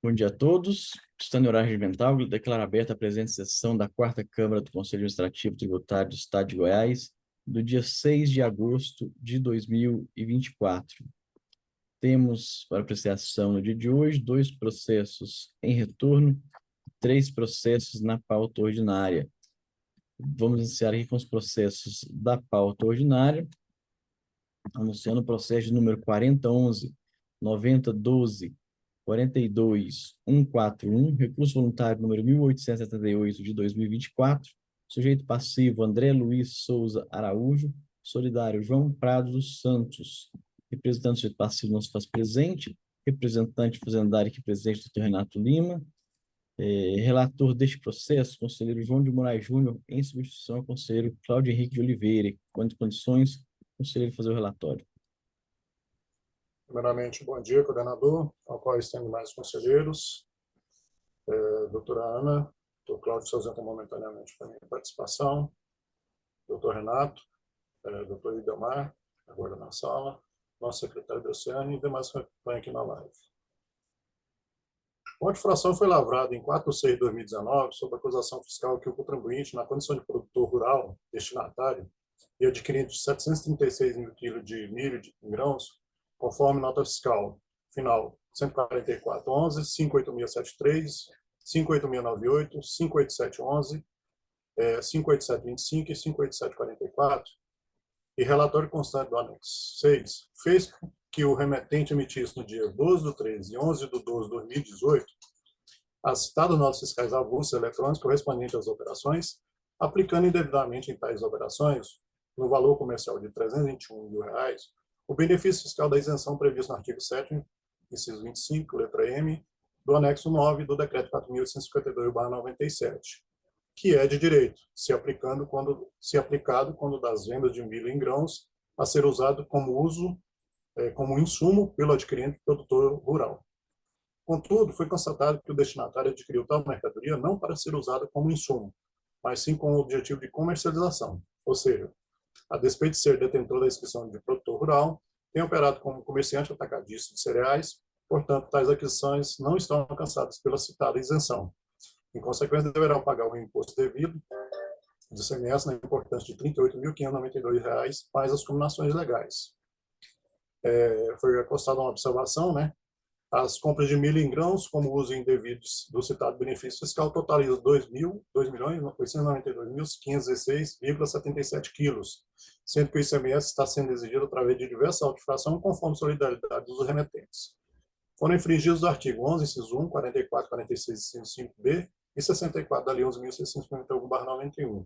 Bom dia a todos. Estando em horário regimental, declaro aberta a presente sessão da Quarta Câmara do Conselho Administrativo Tributário do Estado de Goiás, do dia 6 de agosto de 2024. Temos para apreciação no dia de hoje 2 processos em retorno, 3 processos na pauta ordinária. Vamos iniciar aqui com os processos da pauta ordinária, anunciando o processo de número 4011, 9012, 42, 141, recurso voluntário número 1878 de 2024, sujeito passivo André Luiz Souza Araújo, solidário João Prado dos Santos, representante do sujeito passivo não se faz presente, representante fazendário aqui presente, doutor Renato Lima, relator deste processo, conselheiro João de Moraes Júnior, em substituição ao conselheiro Cláudio Henrique de Oliveira, quanto condições, conselheiro fazer o relatório. Primeiramente, bom dia, coordenador, ao qual estendo mais conselheiros, doutora Ana, doutor Cláudio se ausenta momentaneamente para minha participação, doutor Renato, doutor Idemar, agora na sala, nosso secretário Graciane e demais que acompanham aqui na live. A infração foi lavrada em 4 de 6 de 2019 sob acusação fiscal que o contribuinte, na condição de produtor rural destinatário, e adquirindo de 736 mil quilos de milho em grãos, conforme nota fiscal final 144.11, 58673, 58698, 58711, 58725 e 58744, e relatório constante do anexo 6, fez que o remetente emitisse no dia 12 do 13 e 11 do 12 de 2018 as citadas notas fiscais avulsas eletrônicas correspondentes às operações, aplicando indevidamente em tais operações, no valor comercial de R$ 321 mil, o benefício fiscal da isenção previsto no artigo 7º, inciso 25, letra M, do anexo 9 do decreto 4.852/97, que é de direito, se aplicado quando das vendas de milho em grãos a ser usado como insumo pelo adquirente produtor rural. Contudo, foi constatado que o destinatário adquiriu tal mercadoria não para ser usada como insumo, mas sim com o objetivo de comercialização, ou seja, a despeito de ser detentor da inscrição de produtor rural, tem operado como comerciante atacadista de cereais, portanto, tais aquisições não estão alcançadas pela citada isenção. Em consequência, deverão pagar o imposto devido de ICMS na importância de R$ 38.592, mais as combinações legais. Foi acostada uma observação, né? As compras de milho em grãos, como uso indevido do citado benefício fiscal, totalizam 2.892.516,77 quilos, sendo que o ICMS está sendo exigido através de diversas auto-infrações, conforme solidariedade dos remetentes. Foram infringidos o artigo 11, inciso 1, 44, 46, inciso 5b e 64 da Lei 11.651/91.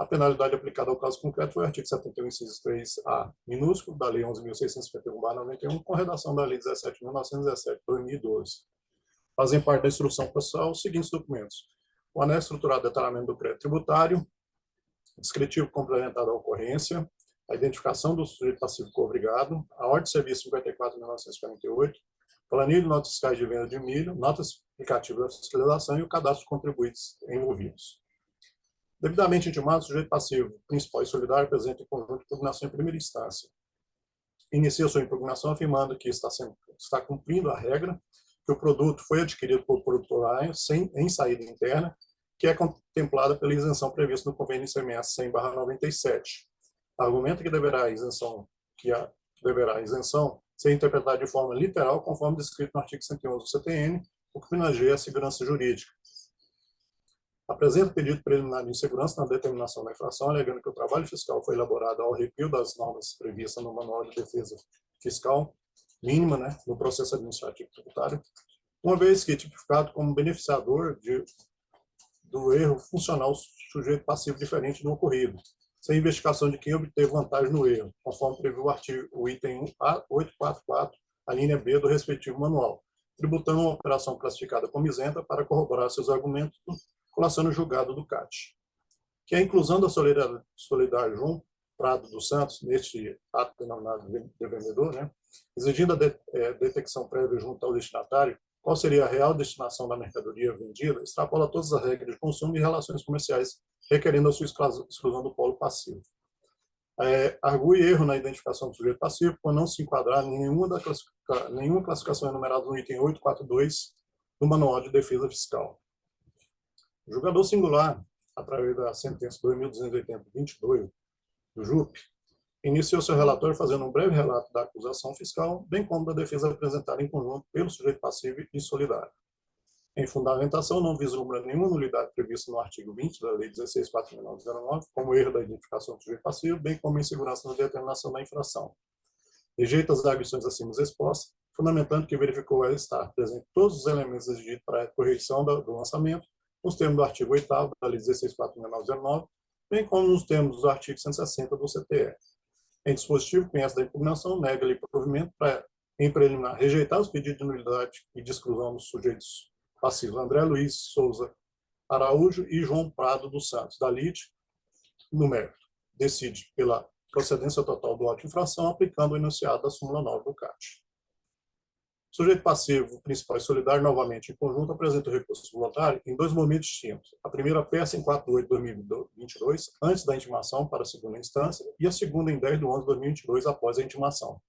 A penalidade aplicada ao caso concreto foi o artigo 71, inciso 3A, minúsculo, da Lei 11.651/91, com redação da Lei 17.917/2012. Fazem parte da instrução processual os seguintes documentos: o anexo estruturado de detalhamento do crédito tributário, descritivo complementar da ocorrência, a identificação do sujeito passivo cobrigado, a ordem de serviço 54.948, planilha de notas fiscais de venda de milho, notas explicativas da fiscalização e o cadastro de contribuintes envolvidos. Devidamente intimado, o sujeito passivo principal e solidário apresenta em conjunto de impugnação em primeira instância. Inicia sua impugnação afirmando que está cumprindo a regra, que o produto foi adquirido por produtor em saída interna, que é contemplada pela isenção prevista no convênio ICMS 100/97. Argumenta que deverá a isenção ser interpretada de forma literal, conforme descrito no artigo 111 do CTN, o que privilegia a segurança jurídica. Apresenta pedido preliminar de insegurança na determinação da infração, alegando que o trabalho fiscal foi elaborado ao arrepio das normas previstas no Manual de Defesa Fiscal Mínima, né, no processo administrativo tributário, uma vez que tipificado como beneficiador do erro funcional sujeito passivo diferente do ocorrido, sem investigação de quem obteve vantagem no erro, conforme previu o item 844, a linha B do respectivo manual, tributando uma operação classificada como isenta para corroborar seus argumentos colação julgado do CAT, que é a inclusão da solidário João Prado dos Santos neste ato denominado de vendedor, né, exigindo a detecção prévia junto ao destinatário qual seria a real destinação da mercadoria vendida, extrapola todas as regras de consumo e relações comerciais, requerendo a sua exclusão do polo passivo. Argue erro na identificação do sujeito passivo por não se enquadrar em nenhuma classificação enumerada no item 842 do Manual de Defesa Fiscal. O julgador singular, através da sentença 2280-22 do JUP, iniciou seu relatório fazendo um breve relato da acusação fiscal, bem como da defesa apresentada em conjunto pelo sujeito passivo e solidário. Em fundamentação, não vislumbra nenhuma nulidade prevista no artigo 20 da Lei 16.4.909, como erro da identificação do sujeito passivo, bem como insegurança na determinação da infração. Rejeita as arguições acima expostas, fundamentando que verificou estar presente todos os elementos exigidos para a correção do lançamento, nos termos do artigo 8º da Lei 16.4.909, bem como nos termos do artigo 160 do CTE. Em dispositivo, conhece da impugnação, nega-lhe provimento para, em preliminar, rejeitar os pedidos de nulidade e de exclusão dos sujeitos passivos André Luiz Souza Araújo e João Prado dos Santos, da LIT, no mérito. Decide pela procedência total do auto de infração, aplicando o enunciado da súmula 9 do CAT. O sujeito passivo, principal e solidário, novamente em conjunto, apresenta o recurso voluntário em dois momentos distintos. A primeira peça em 4 de 8 de 2022, antes da intimação para a segunda instância, e a segunda em 10 de 11 de 2022, após a intimação.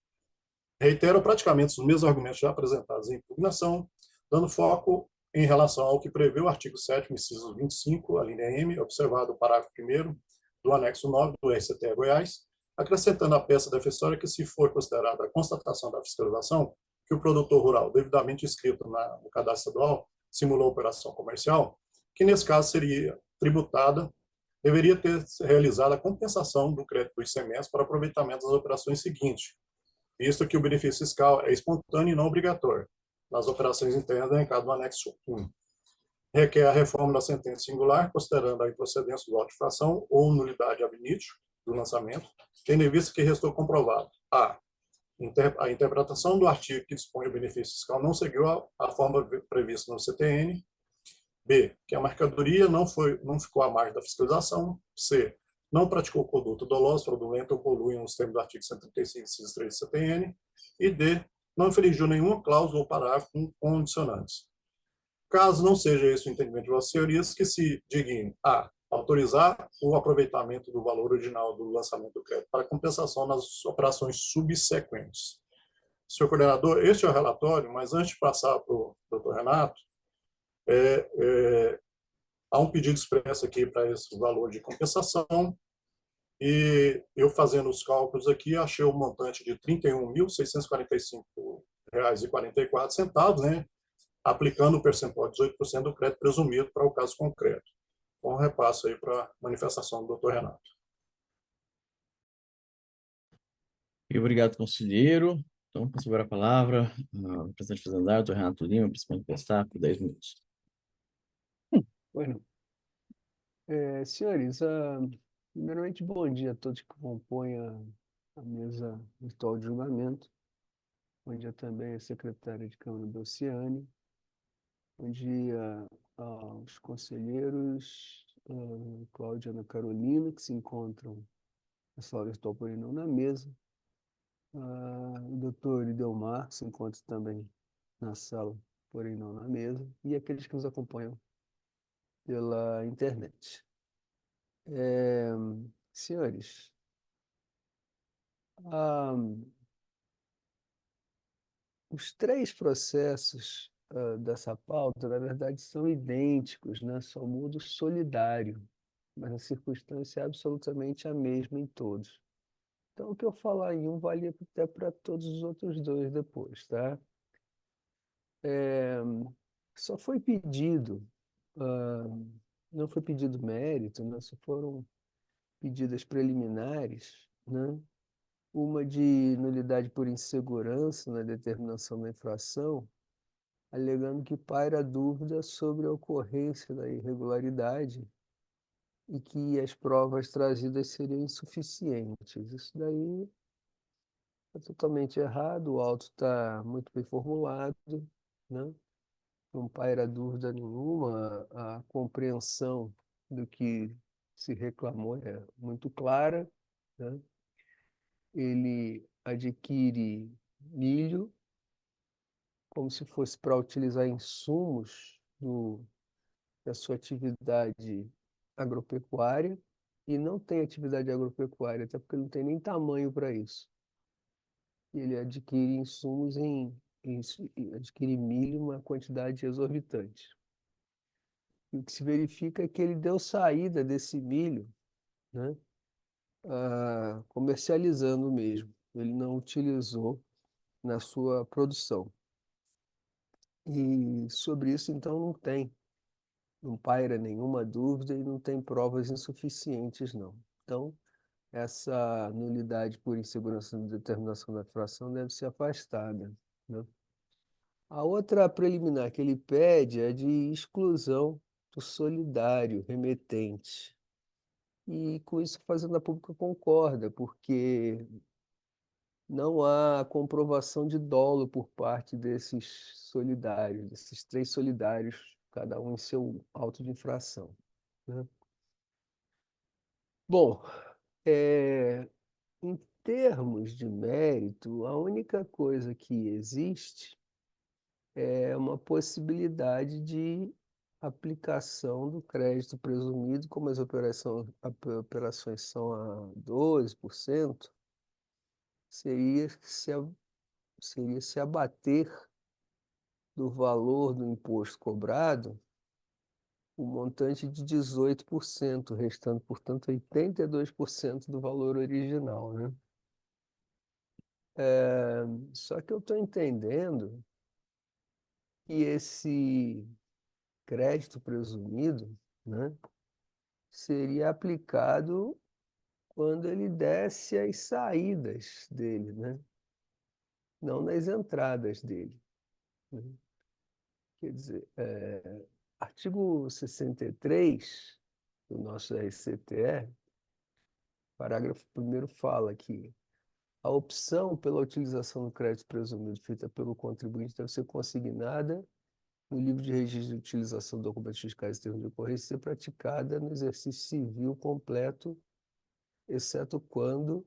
Reitera praticamente os mesmos argumentos já apresentados em impugnação, dando foco em relação ao que prevê o artigo 7º, inciso 25, a linha M, observado o parágrafo 1º do anexo 9 do RCTE Goiás, acrescentando à peça defensória que, se for considerada a constatação da fiscalização que o produtor rural, devidamente inscrito no cadastro estadual, simulou operação comercial, que nesse caso seria tributada, deveria ter realizado a compensação do crédito do ICMS para aproveitamento das operações seguintes, visto que o benefício fiscal é espontâneo e não obrigatório, nas operações internas elencadas no anexo 1. Requer a reforma da sentença singular, considerando a improcedência do auto de infração ou nulidade ab initio do lançamento, tendo em vista que restou comprovado: a interpretação do artigo que dispõe o benefício fiscal não seguiu a forma prevista no CTN, b, que a mercadoria não ficou à margem da fiscalização, c, não praticou conduta dolosa, fraudulenta ou colui nos termos do artigo 135, inciso 3 do CTN, e d, não infringiu nenhuma cláusula ou parágrafo com condicionantes. Caso não seja esse o entendimento de vossas senhorias, que se digne a autorizar o aproveitamento do valor original do lançamento do crédito para compensação nas operações subsequentes. Senhor coordenador, este é o relatório, mas antes de passar para o doutor Renato, há um pedido expresso aqui para esse valor de compensação, e eu fazendo os cálculos aqui, achei o montante de R$ 31.645,44, né, aplicando o percentual de 18% do crédito presumido para o caso concreto. Então, repasso aí para a manifestação do doutor Renato. E obrigado, conselheiro. Então, passo agora a palavra ao presidente fazendário, doutor Renato Lima, principalmente prestar por 10 minutos. Bueno, senhores, primeiramente, bom dia a todos que compõem a mesa virtual de julgamento. Bom dia também à secretária de Câmara do Oceane. Bom dia aos conselheiros Cláudia e Ana Carolina, que se encontram na sala virtual, porém não na mesa. O doutor Idelmar, que se encontra também na sala, porém não na mesa. E aqueles que nos acompanham pela internet. Senhores, os três processos dessa pauta, na verdade, são idênticos, né? Só muda o solidário, mas a circunstância é absolutamente a mesma em todos. Então, o que eu falar em um vale até para todos os outros dois depois, tá? Só foi pedido, não foi pedido mérito, né? Só foram pedidas preliminares, né? Uma de nulidade por insegurança na determinação da infração, alegando que paira dúvida sobre a ocorrência da irregularidade e que as provas trazidas seriam insuficientes. Isso daí é totalmente errado, o auto está muito bem formulado, né? Não paira dúvida nenhuma, a compreensão do que se reclamou é muito clara, né? Ele adquire milho como se fosse para utilizar insumos da sua atividade agropecuária e não tem atividade agropecuária, até porque não tem nem tamanho para isso. E ele adquire insumos em adquire milho em uma quantidade exorbitante. E o que se verifica é que ele deu saída desse milho, né, comercializando mesmo. Ele não utilizou na sua produção. E sobre isso, então, não paira nenhuma dúvida e não tem provas insuficientes, não. Então, essa nulidade por insegurança de determinação da fração deve ser afastada, né? A outra preliminar que ele pede é de exclusão do solidário remetente. E com isso a Fazenda Pública concorda, porque não há comprovação de dolo por parte desses solidários, desses três solidários, cada um em seu auto de infração, né? Bom, em termos de mérito, a única coisa que existe é uma possibilidade de aplicação do crédito presumido, como as operações são a 12%, seria seria se abater do valor do imposto cobrado o montante de 18%, restando, portanto, 82% do valor original, né? Só que eu estou entendendo que esse crédito presumido, né, seria aplicado quando ele desse as saídas dele, né? Não nas entradas dele, né? Quer dizer, artigo 63 do nosso RCTE, parágrafo 1º fala que a opção pela utilização do crédito presumido feita pelo contribuinte deve ser consignada no livro de registro de utilização de documentos fiscais e termos de ocorrência ser praticada no exercício civil completo, exceto quando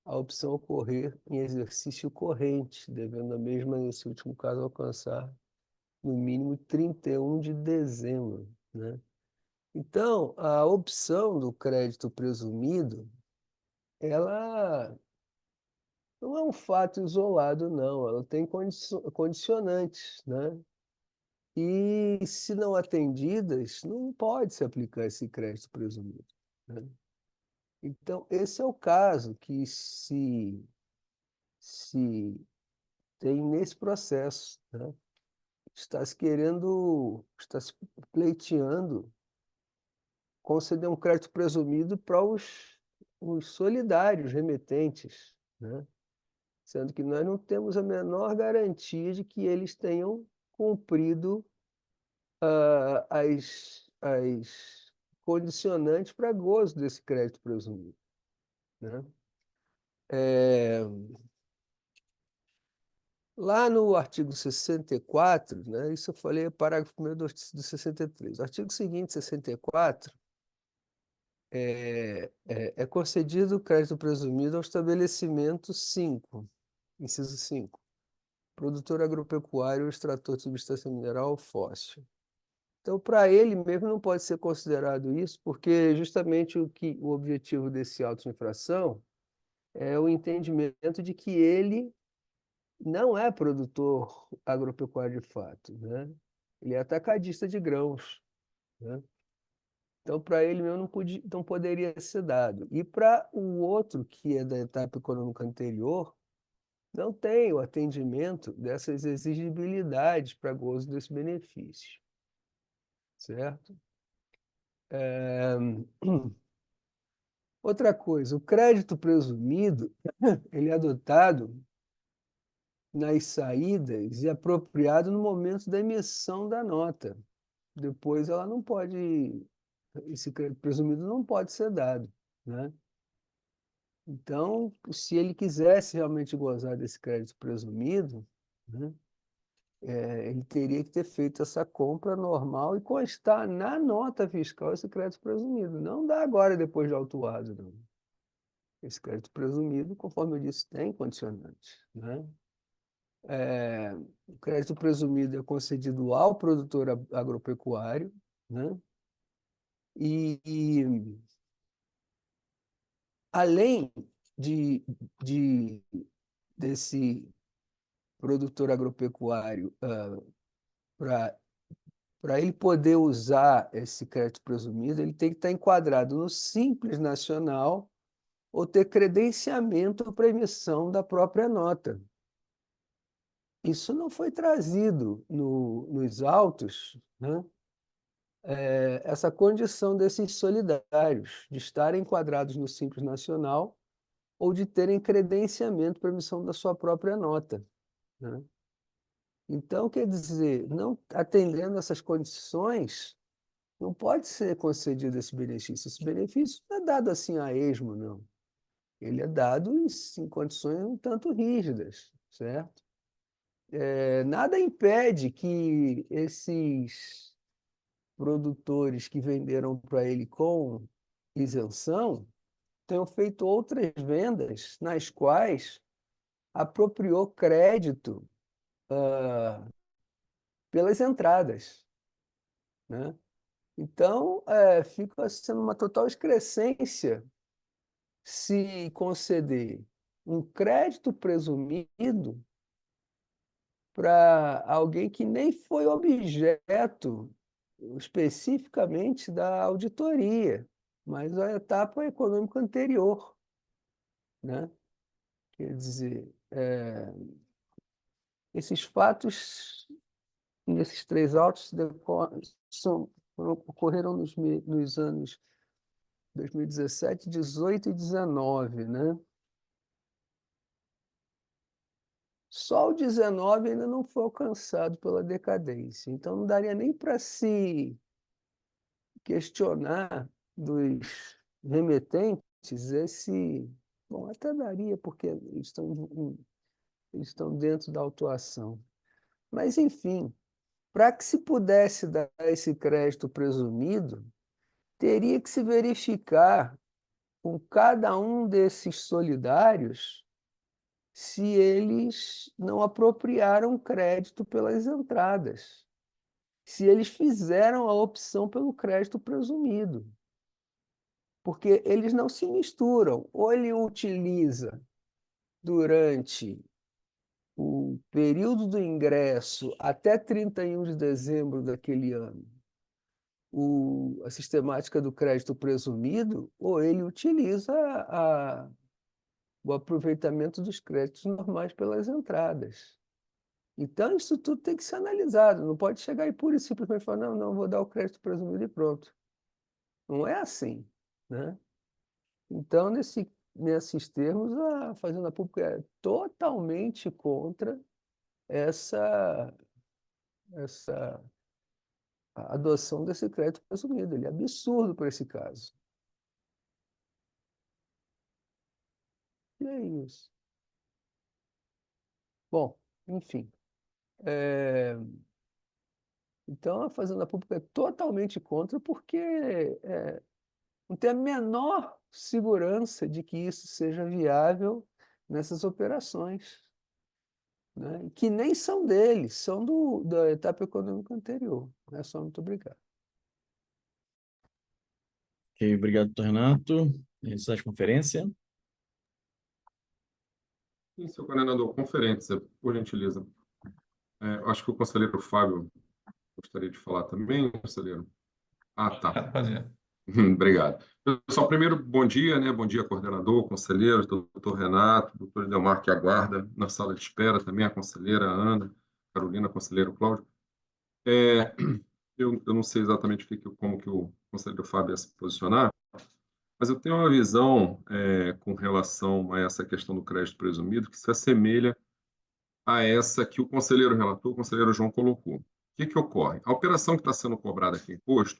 a opção ocorrer em exercício corrente, devendo a mesma, nesse último caso, alcançar no mínimo 31 de dezembro, né? Então, a opção do crédito presumido, ela não é um fato isolado, não. Ela tem condicionantes, né? E, se não atendidas, não pode se aplicar esse crédito presumido, né? Então, esse é o caso que se tem nesse processo, né? Está se pleiteando conceder um crédito presumido para os solidários remetentes, né? Sendo que nós não temos a menor garantia de que eles tenham cumprido as condicionantes para gozo desse crédito presumido, né? É, Lá no artigo 64, né, isso eu falei, parágrafo 1º do 63. O artigo seguinte, 64, é concedido o crédito presumido ao estabelecimento 5, inciso 5, produtor agropecuário ou extrator de substância mineral ou fóssil. Então, para ele mesmo não pode ser considerado isso, porque justamente o objetivo desse auto de infração é o entendimento de que ele não é produtor agropecuário de fato, né? Ele é atacadista de grãos, né? Então, para ele mesmo não poderia ser dado. E para o outro, que é da etapa econômica anterior, não tem o atendimento dessas exigibilidades para gozo desse benefício, certo? Outra coisa, o crédito presumido, ele é adotado nas saídas e apropriado no momento da emissão da nota. Depois ela não pode, esse crédito presumido não pode ser dado, né? Então, se ele quisesse realmente gozar desse crédito presumido, né, ele teria que ter feito essa compra normal e constar na nota fiscal esse crédito presumido. Não dá agora, depois de autuado, não. Esse crédito presumido, conforme eu disse, tem condicionantes, né? O crédito presumido é concedido ao produtor agropecuário, né? E além de, de desse produtor agropecuário, para ele poder usar esse crédito presumido, ele tem que estar enquadrado no Simples Nacional ou ter credenciamento para emissão da própria nota. Isso não foi trazido nos autos, né? Essa condição desses solidários, de estarem enquadrados no Simples Nacional ou de terem credenciamento para emissão da sua própria nota, né? Então, quer dizer, não atendendo essas condições, não pode ser concedido esse benefício. Esse benefício não é dado assim a esmo, não. Ele é dado em condições um tanto rígidas, certo? Nada impede que esses produtores que venderam para ele com isenção tenham feito outras vendas nas quais apropriou crédito pelas entradas, né? Então, fica sendo uma total excrescência se conceder um crédito presumido para alguém que nem foi objeto especificamente da auditoria, mas a etapa econômica anterior, né? Quer dizer, esses fatos, nesses três autos, ocorreram nos anos 2017, 18 e 19, né? Só o 19 ainda não foi alcançado pela decadência. Então, não daria nem para se questionar dos remetentes esse... Bom, até daria, porque eles estão dentro da autuação. Mas, enfim, para que se pudesse dar esse crédito presumido, teria que se verificar com cada um desses solidários se eles não apropriaram crédito pelas entradas, se eles fizeram a opção pelo crédito presumido. Porque eles não se misturam. Ou ele utiliza durante o período do ingresso até 31 de dezembro daquele ano a sistemática do crédito presumido, ou ele utiliza o aproveitamento dos créditos normais pelas entradas. Então, isso tudo tem que ser analisado. Não pode chegar e pura e simplesmente falar, não, vou dar o crédito presumido e pronto. Não é assim, né? Então, nesses termos, a Fazenda Pública é totalmente contra essa a adoção desse crédito presumido. Ele é absurdo para esse caso. E é isso. Bom, enfim. Então, a Fazenda Pública é totalmente contra porque não tem a menor segurança de que isso seja viável nessas operações, né? Que nem são deles, são da etapa econômica anterior. É só, muito obrigado. Ok, obrigado, doutor Renato. Encerrar a conferência. Sim, senhor coordenador, conferência, por gentileza. Acho que o conselheiro Fábio gostaria de falar também, conselheiro. Ah, tá. Prazer. Obrigado. Pessoal, primeiro, bom dia, né? Bom dia, coordenador, conselheiros, doutor Renato, doutor Delmar, que aguarda na sala de espera, também a conselheira Ana, Carolina, conselheiro Cláudio. Eu não sei exatamente como que o conselheiro Fábio ia se posicionar, mas eu tenho uma visão com relação a essa questão do crédito presumido que se assemelha a essa que o conselheiro relator, o conselheiro João, colocou. O que ocorre? A operação que está sendo cobrada aqui em imposto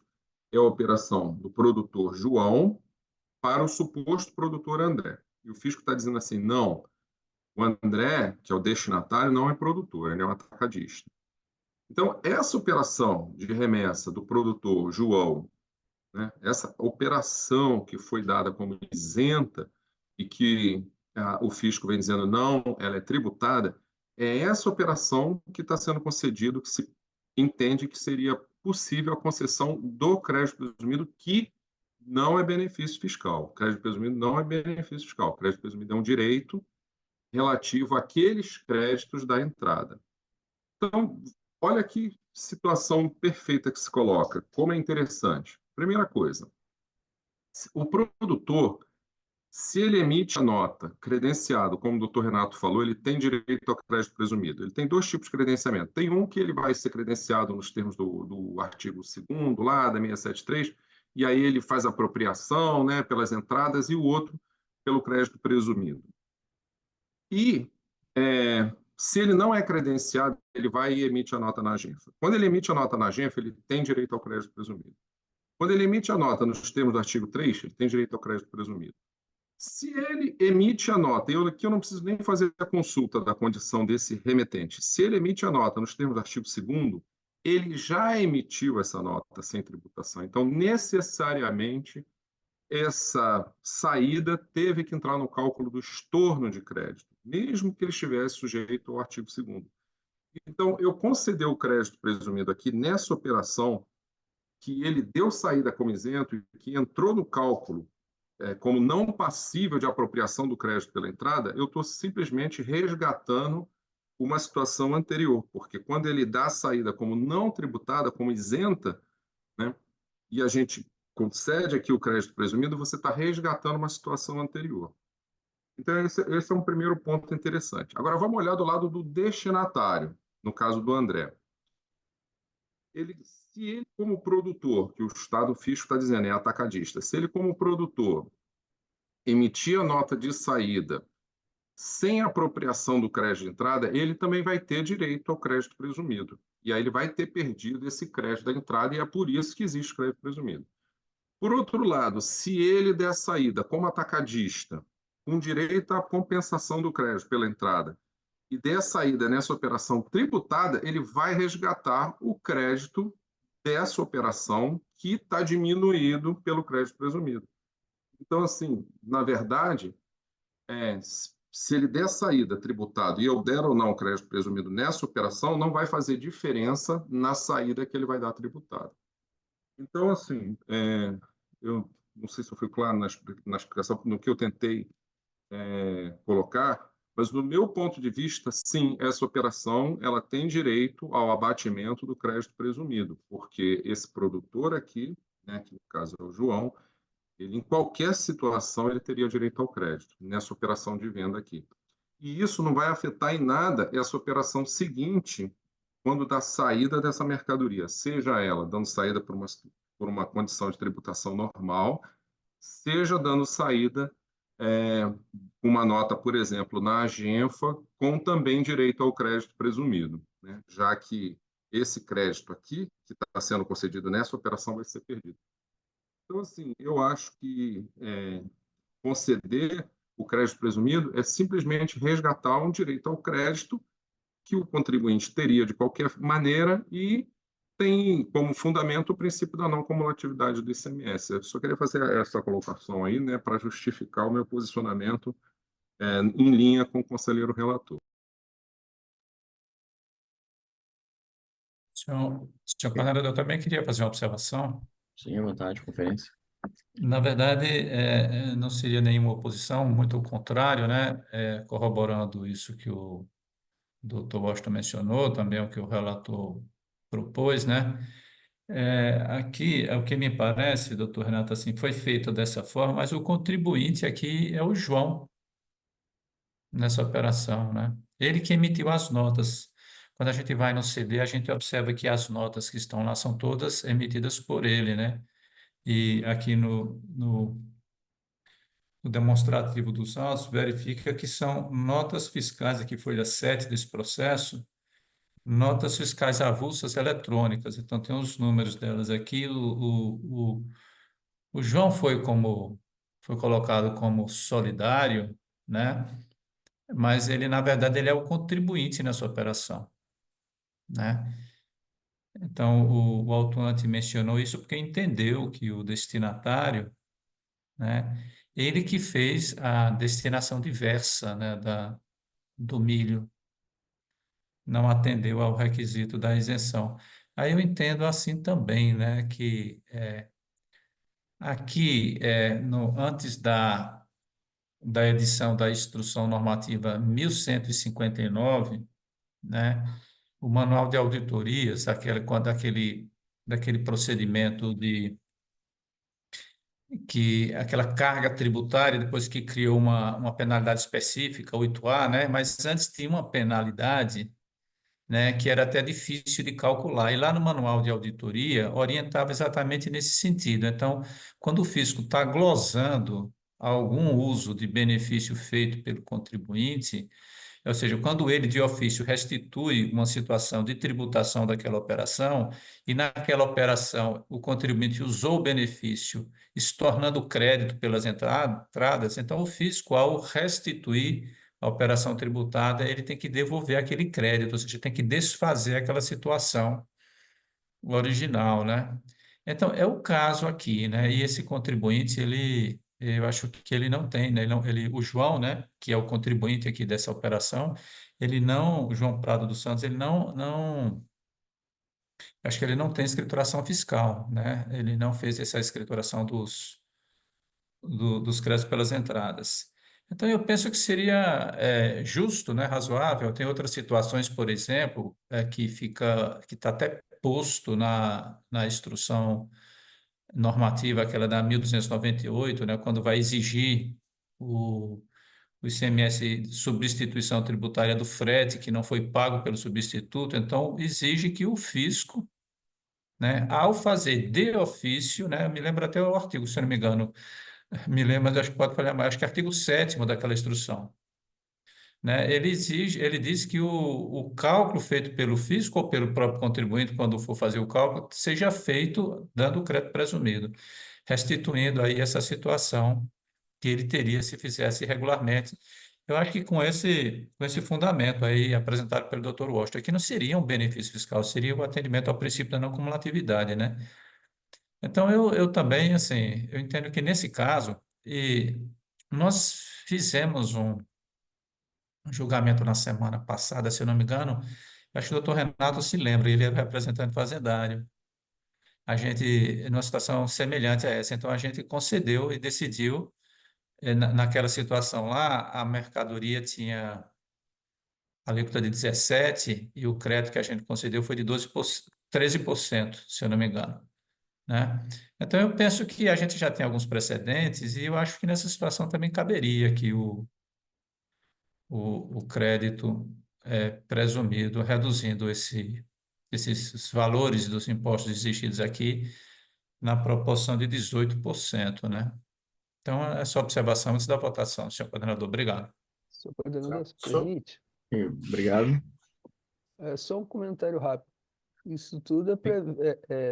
é a operação do produtor João para o suposto produtor André. E o fisco está dizendo assim, não, o André, que é o destinatário, não é produtor, ele é um atacadista. Então, essa operação de remessa do produtor João, né, essa operação que foi dada como isenta e que o fisco vem dizendo não, ela é tributada, é essa operação que está sendo concedido, que se entende que seria possível a concessão do crédito presumido, que não é benefício fiscal. O crédito presumido não é benefício fiscal. O crédito presumido é um direito relativo àqueles créditos da entrada. Então, olha que situação perfeita que se coloca, como é interessante. Primeira coisa, o produtor, se ele emite a nota credenciado, como o doutor Renato falou, ele tem direito ao crédito presumido. Ele tem dois tipos de credenciamento. Tem um que ele vai ser credenciado nos termos do artigo 2º lá, da 673, e aí ele faz apropriação, né, pelas entradas, e o outro pelo crédito presumido. E se ele não é credenciado, ele vai e emite a nota na Agenfa. Quando ele emite a nota na Agenfa, ele tem direito ao crédito presumido. Quando ele emite a nota nos termos do artigo 3, ele tem direito ao crédito presumido. Se ele emite a nota, e aqui eu não preciso nem fazer a consulta da condição desse remetente, se ele emite a nota nos termos do artigo 2º, ele já emitiu essa nota sem tributação. Então, necessariamente, essa saída teve que entrar no cálculo do estorno de crédito, mesmo que ele estivesse sujeito ao artigo 2º. Então, eu conceder o crédito presumido aqui nessa operação, que ele deu saída como isento e que entrou no cálculo como não passível de apropriação do crédito pela entrada, eu estou simplesmente resgatando uma situação anterior, porque quando ele dá a saída como não tributada, como isenta, né, e a gente concede aqui o crédito presumido, você está resgatando uma situação anterior. Então, esse é um primeiro ponto interessante. Agora, vamos olhar do lado do destinatário, no caso do André. Se ele, como produtor, que o Estado Fisco está dizendo, é atacadista, se ele, como produtor, emitir a nota de saída sem apropriação do crédito de entrada, ele também vai ter direito ao crédito presumido. E aí ele vai ter perdido esse crédito da entrada, e é por isso que existe crédito presumido. Por outro lado, se ele der saída como atacadista, com direito à compensação do crédito pela entrada, e der saída nessa operação tributada, ele vai resgatar o crédito dessa operação que está diminuído pelo crédito presumido. Então, assim, na verdade, se ele der saída tributado e eu der ou não crédito presumido nessa operação, não vai fazer diferença na saída que ele vai dar tributado. Então, assim, eu não sei se eu fui claro na explicação, no que eu tentei colocar, mas no meu ponto de vista, sim, essa operação ela tem direito ao abatimento do crédito presumido, porque esse produtor aqui, né, que no caso é o João, ele, em qualquer situação, ele teria direito ao crédito, nessa operação de venda aqui. E isso não vai afetar em nada essa operação seguinte, quando dá saída dessa mercadoria, seja ela dando saída por uma condição de tributação normal, seja dando saída uma nota, por exemplo, na Agenfa, com também direito ao crédito presumido, né? Já que esse crédito aqui, que está sendo concedido nessa operação, vai ser perdido. Então, assim, eu acho que conceder o crédito presumido é simplesmente resgatar um direito ao crédito que o contribuinte teria de qualquer maneira e tem como fundamento o princípio da não cumulatividade do ICMS. Eu só queria fazer essa colocação aí, né, para justificar o meu posicionamento em linha com o conselheiro relator. Senhor coordenador, eu também queria fazer uma observação. Sim, à vontade, conferência. Na verdade, não seria nenhuma oposição, muito ao contrário, né? Corroborando isso que o doutor Washington mencionou, também o que o relator propôs, né? Aqui, o que me parece, doutor Renato, assim, foi feito dessa forma, mas o contribuinte aqui é o João nessa operação, né? Ele que emitiu as notas. Quando a gente vai no CD, a gente observa que as notas que estão lá são todas emitidas por ele, né? E aqui no demonstrativo dos autos, verifica que são notas fiscais, aqui folha 7 desse processo, notas fiscais avulsas eletrônicas. Então, tem os números delas aqui. O João foi colocado como solidário, né? Mas ele, na verdade, ele é o contribuinte nessa operação, né? Então, o autuante mencionou isso porque entendeu que o destinatário, né, ele que fez a destinação diversa, né, do milho, não atendeu ao requisito da isenção. Aí eu entendo assim também, né, que aqui, antes da da edição da Instrução Normativa 1159, né, o Manual de Auditorias, daquele procedimento aquela carga tributária, depois que criou uma penalidade específica, 8A, né, mas antes tinha uma penalidade, né, que era até difícil de calcular. E lá no manual de auditoria orientava exatamente nesse sentido. Então, quando o fisco está glosando algum uso de benefício feito pelo contribuinte, ou seja, quando ele de ofício restitui uma situação de tributação daquela operação, e naquela operação o contribuinte usou o benefício, se tornando crédito pelas entradas, então o fisco, ao restituir a operação tributada, ele tem que devolver aquele crédito, ou seja, tem que desfazer aquela situação original, né? Então, é o caso aqui, né? E esse contribuinte, eu acho que ele não tem, né? O João, né? Que é o contribuinte aqui dessa operação, ele não, o João Prado dos Santos, ele acho que ele não tem escrituração fiscal, né? Ele não fez essa escrituração dos créditos pelas entradas. Então, eu penso que seria justo, né, razoável. Tem outras situações, por exemplo, que está até posto na instrução normativa, aquela da 1298, né, quando vai exigir o, o ICMS de substituição tributária do frete, que não foi pago pelo substituto, então exige que o fisco, né, ao fazer de ofício, né, me lembro até o artigo, se eu não me engano, me lembro, mas acho que pode falhar mais, acho que é artigo 7º daquela instrução, né? Ele diz que o cálculo feito pelo fisco ou pelo próprio contribuinte, quando for fazer o cálculo, seja feito dando o crédito presumido, restituindo aí essa situação que ele teria se fizesse regularmente. Eu acho que com esse fundamento aí apresentado pelo Dr. Washington, que não seria um benefício fiscal, seria o atendimento ao princípio da não cumulatividade, né? Então, eu também, assim, eu entendo que nesse caso, e nós fizemos um julgamento na semana passada, se eu não me engano, acho que o doutor Renato se lembra, ele era o representante fazendário. A gente, numa situação semelhante a essa, então a gente concedeu e decidiu, naquela situação lá, a mercadoria tinha alíquota de 17% e o crédito que a gente concedeu foi de 13%, se eu não me engano, né? Então, eu penso que a gente já tem alguns precedentes e eu acho que nessa situação também caberia que o crédito presumido, reduzindo esses valores dos impostos exigidos aqui na proporção de 18%, né? Então, essa observação antes da votação, senhor coordenador. Obrigado. Senhor coordenador, se Só, permite? Obrigado. Só um comentário rápido. Isso tudo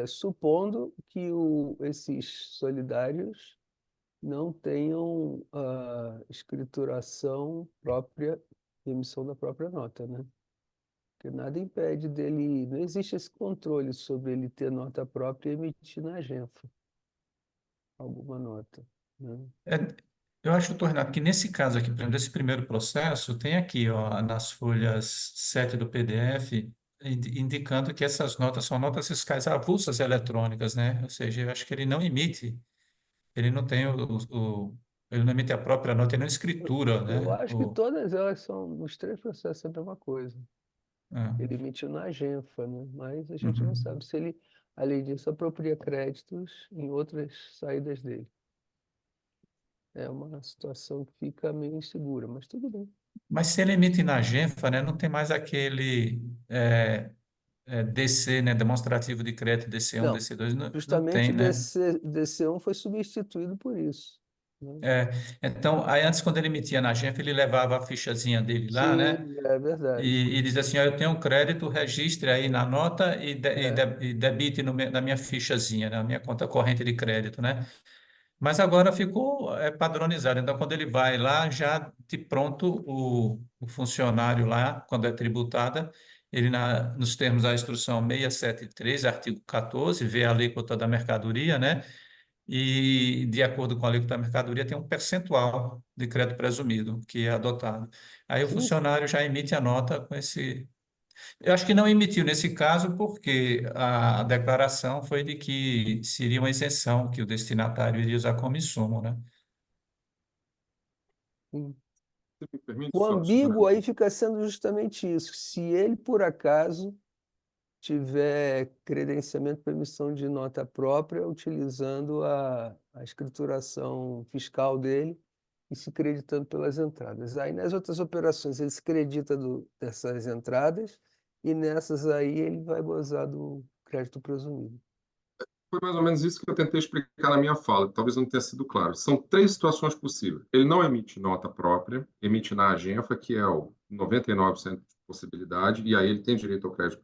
supondo que esses solidários não tenham a escrituração própria, emissão da própria nota, né? Porque nada impede dele, não existe esse controle sobre ele ter nota própria e emitir na Agenfa alguma nota, né? É, eu acho, doutor Renato, que nesse caso aqui, por exemplo, desse primeiro processo, tem aqui, ó, nas folhas 7 do PDF, indicando que essas notas são notas fiscais avulsas eletrônicas, né? Ou seja, eu acho que ele não emite, ele não tem ele não emite a própria nota, ele não escritura, Eu né? acho que todas elas são, os três processos, é a mesma coisa. Ah, Ele emitiu na Agenfa, né? Mas a gente não uhum. sabe se ele, além disso, apropria créditos em outras saídas dele. É uma situação que fica meio insegura, mas tudo bem. Mas se ele emite na Genfa, né, não tem mais aquele DC, né, demonstrativo de crédito DC1, Não, DC2, não justamente tem, o né? DC1 foi substituído por isso, né? É, então, aí antes, quando ele emitia na Genfa, ele levava a fichazinha dele lá, né? Sim, é verdade. E dizia assim, ó, eu tenho um crédito, registre aí na nota É, e debite na minha fichazinha, na minha conta corrente de crédito, né? Mas agora ficou padronizado. Então, quando ele vai lá, já de pronto, o funcionário lá, quando é tributada, ele, nos termos da instrução 673, artigo 14, vê a alíquota da mercadoria, né? E, de acordo com a alíquota da mercadoria, tem um percentual de crédito presumido que é adotado. Aí o sim, funcionário já emite a nota com esse. Eu acho que não emitiu nesse caso porque a declaração foi de que seria uma isenção que o destinatário iria usar como insumo, né? Se me permite, O ambíguo aí fica sendo justamente isso. Se ele, por acaso, tiver credenciamento para emissão de nota própria, utilizando a escrituração fiscal dele e se creditando pelas entradas. Aí, nas outras operações, ele se credita dessas entradas e nessas aí ele vai gozar do crédito presumido. Foi mais ou menos isso que eu tentei explicar na minha fala, talvez não tenha sido claro. São três situações possíveis. Ele não emite nota própria, emite na agenfa, que é o 99% de possibilidade, e aí ele tem direito ao crédito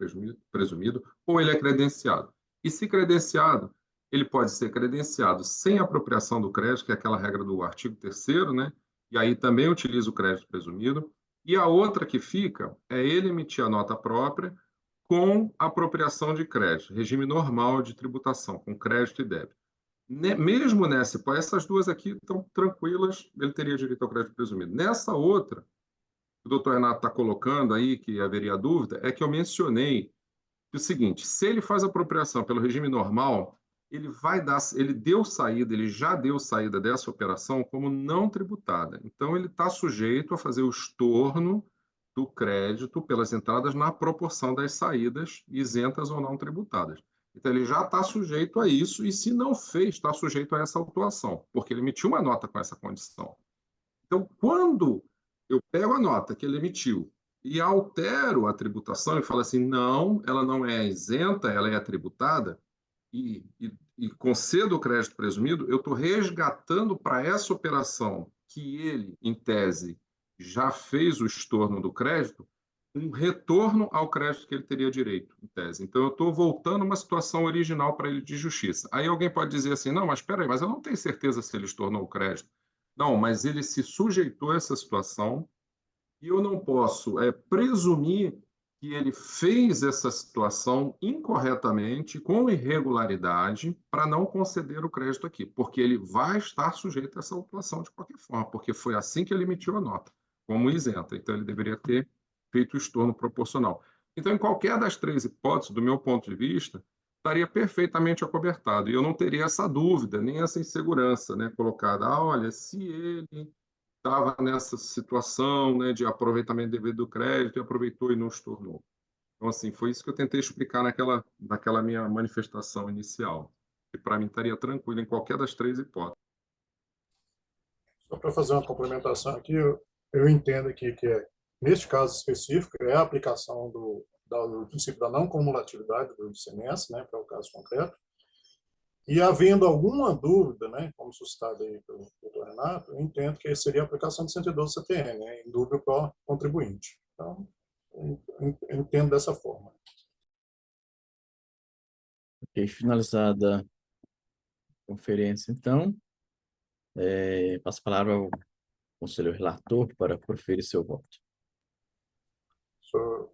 presumido, ou ele é credenciado. E se credenciado, ele pode ser credenciado sem apropriação do crédito, que é aquela regra do artigo 3º, né? E aí também utiliza o crédito presumido. E a outra que fica é ele emitir a nota própria com apropriação de crédito, regime normal de tributação, com crédito e débito. Mesmo nessa, essas duas aqui estão tranquilas, ele teria direito ao crédito presumido. Nessa outra, o doutor Renato está colocando aí, que haveria dúvida, é que eu mencionei o seguinte: se ele faz apropriação pelo regime normal, ele já deu saída dessa operação como não tributada. Então, ele está sujeito a fazer o estorno do crédito pelas entradas na proporção das saídas, isentas ou não tributadas. Então, ele já está sujeito a isso, e se não fez, está sujeito a essa autuação, porque ele emitiu uma nota com essa condição. Então, quando eu pego a nota que ele emitiu e altero a tributação e falo assim, não, ela não é isenta, ela é tributada, e concedo o crédito presumido, eu estou resgatando para essa operação que ele, em tese, já fez o estorno do crédito, um retorno ao crédito que ele teria direito, em tese. Então, eu estou voltando uma situação original para ele de justiça. Aí alguém pode dizer assim, não, mas espera aí, mas eu não tenho certeza se ele estornou o crédito. Não, mas ele se sujeitou a essa situação e eu não posso presumir que ele fez essa situação incorretamente, com irregularidade, para não conceder o crédito aqui, porque ele vai estar sujeito a essa autuação de qualquer forma, porque foi assim que ele emitiu a nota, como isenta. Então, ele deveria ter feito o estorno proporcional. Então, em qualquer das três hipóteses, do meu ponto de vista, estaria perfeitamente acobertado, e eu não teria essa dúvida, nem essa insegurança, né, colocada, olha, se ele estava nessa situação, né, de aproveitamento devido do crédito e aproveitou e não estornou. Então, assim, foi isso que eu tentei explicar naquela minha manifestação inicial. E para mim estaria tranquilo em qualquer das três hipóteses. Só para fazer uma complementação aqui, eu entendo aqui que, neste caso específico, é a aplicação do princípio da não cumulatividade do ICMS, né, para o caso concreto. E havendo alguma dúvida, né, como suscitado aí pelo doutor Renato, eu entendo que seria a aplicação de 112 CTN, né, em dúvida para o contribuinte. Então, eu entendo dessa forma. Ok, finalizada a conferência, então, passo a palavra ao conselheiro relator para proferir seu voto. Senhor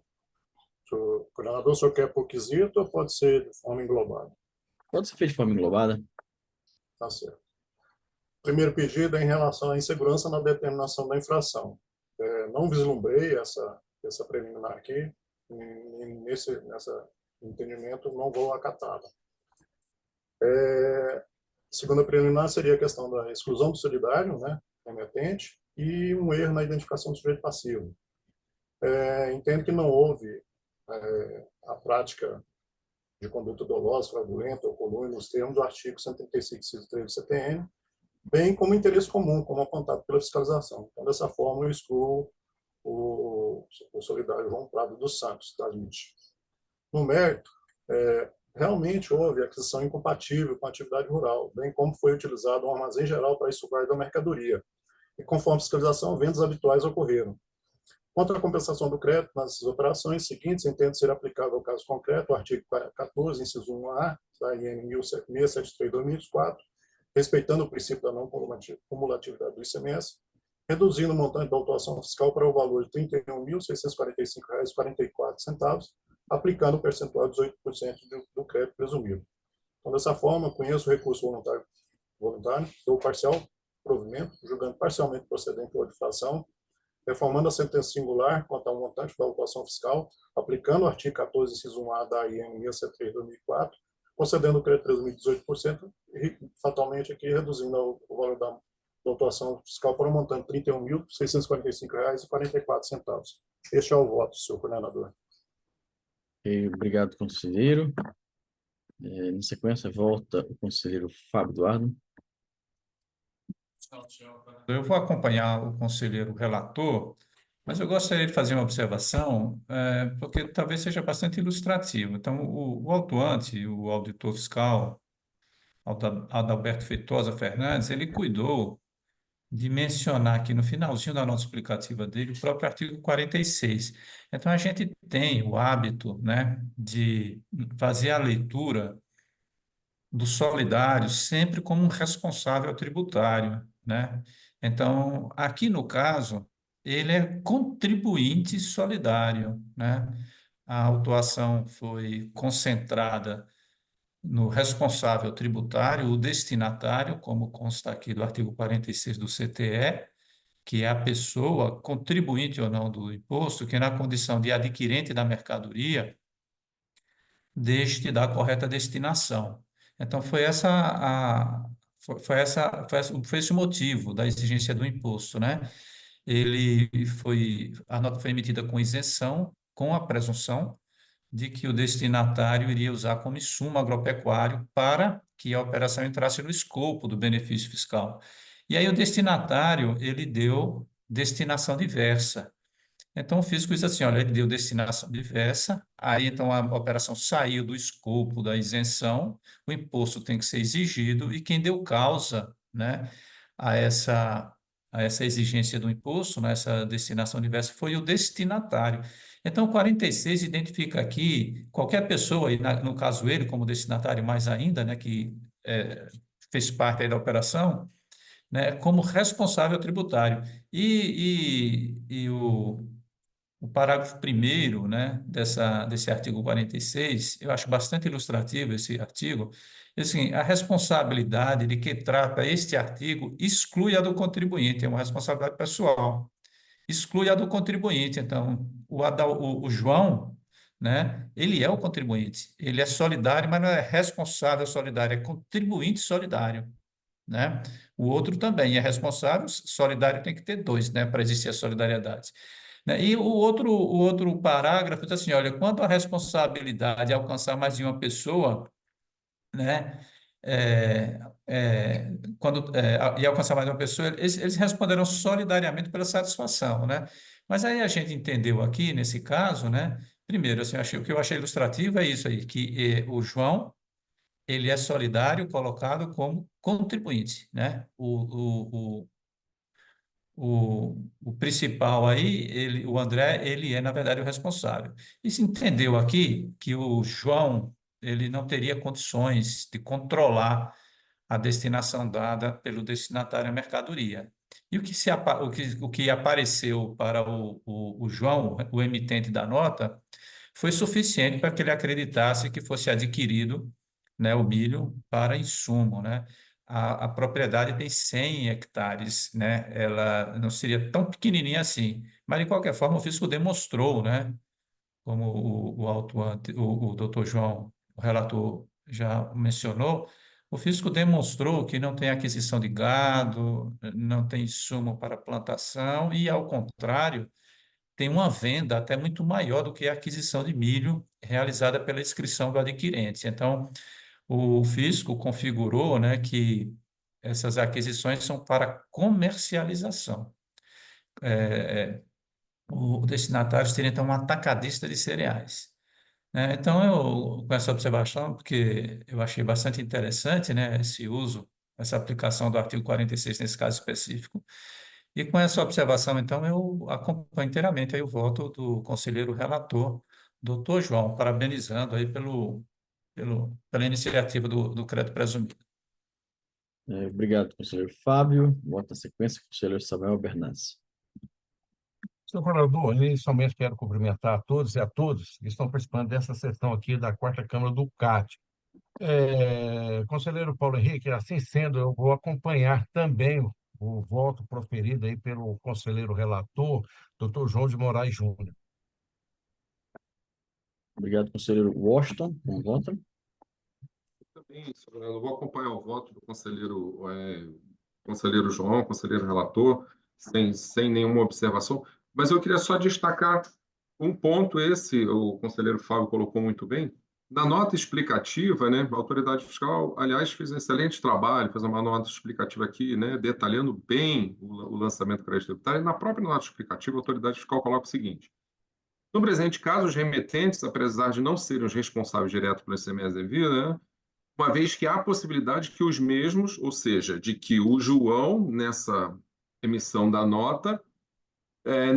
coordenador, o senhor quer por quesito ou pode ser de forma englobada? Pode ser feito de forma englobada? Tá certo. Primeiro pedido é em relação à insegurança na determinação da infração. Não vislumbrei essa preliminar aqui, nesse entendimento não vou acatá-la. Segunda preliminar seria a questão da exclusão do solidário, né, remetente, e um erro na identificação do sujeito passivo. Entendo que não houve a prática de conduta dolosa, fraudulenta ou colúnia nos termos do artigo 135, inciso 3 do CTN, bem como interesse comum, como apontado pela fiscalização. Então, dessa forma, eu excluo o solidário João Prado dos Santos, da LIT. No mérito, realmente houve aquisição incompatível com a atividade rural, bem como foi utilizado um armazém geral para isso guardar mercadoria. E conforme a fiscalização, vendas habituais ocorreram. Quanto à compensação do crédito nas operações seguintes, entende ser aplicável ao caso concreto, o artigo 14, inciso 1A, da IN 673/2004, respeitando o princípio da não cumulatividade do ICMS, reduzindo o montante da autuação fiscal para o valor de R$ 31.645,44, aplicando o percentual de 18% do crédito presumido. Então, dessa forma, conheço o recurso voluntário, dou parcial provimento, julgando parcialmente procedente por infração, reformando a sentença singular quanto ao montante da autuação fiscal, aplicando o artigo 14, inciso 1A da IN 673/2004, concedendo o crédito presumido de 18% e, fatalmente, aqui reduzindo o valor da autuação fiscal por um montante de R$ 31.645,44. Este é o voto, senhor coordenador. Ok, obrigado, conselheiro. Na sequência, volta o conselheiro Fábio Eduardo. Eu vou acompanhar o conselheiro relator, mas eu gostaria de fazer uma observação, porque talvez seja bastante ilustrativo. Então, o autuante, o auditor fiscal, Adalberto Feitosa Fernandes, ele cuidou de mencionar aqui no finalzinho da nota explicativa dele o próprio artigo 46. Então, a gente tem o hábito, né, de fazer a leitura do solidário sempre como um responsável tributário, né? Então, aqui no caso, ele é contribuinte solidário, né? A autuação foi concentrada no responsável tributário, o destinatário, como consta aqui do artigo 46 do CTE, que é a pessoa contribuinte ou não do imposto, que na condição de adquirente da mercadoria deixe da correta destinação. Então, foi esse o motivo da exigência do imposto, né? A nota foi emitida com isenção, com a presunção de que o destinatário iria usar como insumo agropecuário para que a operação entrasse no escopo do benefício fiscal. E aí o destinatário, ele deu destinação diversa. Então, o fisco diz assim, olha, ele deu destinação diversa, aí então a operação saiu do escopo da isenção, o imposto tem que ser exigido, e quem deu causa, né, a essa, a essa exigência do imposto, né, essa destinação diversa, foi o destinatário. Então, o 46 identifica aqui qualquer pessoa, e no caso ele como destinatário mais ainda, né, que fez parte aí da operação, né, como responsável tributário. O parágrafo primeiro, né, desse artigo 46, eu acho bastante ilustrativo esse artigo. Assim, a responsabilidade de que trata este artigo exclui a do contribuinte, é uma responsabilidade pessoal. Exclui a do contribuinte. Então, o João, né, ele é o contribuinte. Ele é solidário, mas não é responsável solidário, é contribuinte solidário, né? O outro também é responsável, solidário tem que ter dois, né, para existir a solidariedade. Né? E o outro parágrafo diz assim, olha, quanto à responsabilidade de alcançar mais de uma pessoa, né, é, e alcançar mais de uma pessoa, eles responderão solidariamente pela satisfação, né? Mas aí a gente entendeu aqui, nesse caso, né, primeiro, assim, o que eu achei ilustrativo é isso aí, que o João, ele é solidário colocado como contribuinte, né? O principal aí, o André, ele é, na verdade, o responsável. E se entendeu aqui que o João, ele não teria condições de controlar a destinação dada pelo destinatário à mercadoria. E o que apareceu para o João, o emitente da nota, foi suficiente para que ele acreditasse que fosse adquirido, né, o milho para insumo, né? A propriedade tem 100 hectares, né? Ela não seria tão pequenininha assim, mas de qualquer forma o fisco demonstrou, né? Como o autuante, o doutor João, o relator, já mencionou, o fisco demonstrou que não tem aquisição de gado, não tem insumo para plantação e, ao contrário, tem uma venda até muito maior do que a aquisição de milho realizada pela inscrição do adquirente. Então, o fisco configurou, né, que essas aquisições são para comercialização. O destinatário seria, então, um atacadista de cereais, né? Então, eu, com essa observação, porque eu achei bastante interessante, né, esse uso, essa aplicação do artigo 46 nesse caso específico, e com essa observação, então, eu acompanho inteiramente aí o voto do conselheiro relator, doutor João, parabenizando aí pela iniciativa do crédito presumido. Obrigado, conselheiro Fábio. Volta a sequência, conselheiro Samuel Bernassi. Senhor coordenador, inicialmente quero cumprimentar a todos e a todos que estão participando dessa sessão aqui da Quarta Câmara do CAT. Conselheiro Paulo Henrique, assim sendo, eu vou acompanhar também o voto proferido aí pelo conselheiro relator, doutor João de Moraes Júnior. Obrigado, conselheiro Washington. Como vota? Também, senhor coordenador, vou acompanhar o voto do conselheiro conselheiro João, conselheiro relator, sem nenhuma observação, mas eu queria só destacar um ponto, esse o conselheiro Fábio colocou muito bem. Na nota explicativa, né, a autoridade fiscal, aliás, fez um excelente trabalho, fez uma nota explicativa aqui, né, detalhando bem o lançamento do crédito tributário, e na própria nota explicativa, a autoridade fiscal coloca o seguinte: no presente caso, os remetentes, apesar de não serem os responsáveis diretos pelo ICMS devido, né, uma vez que há a possibilidade que os mesmos, ou seja, de que o João, nessa emissão da nota,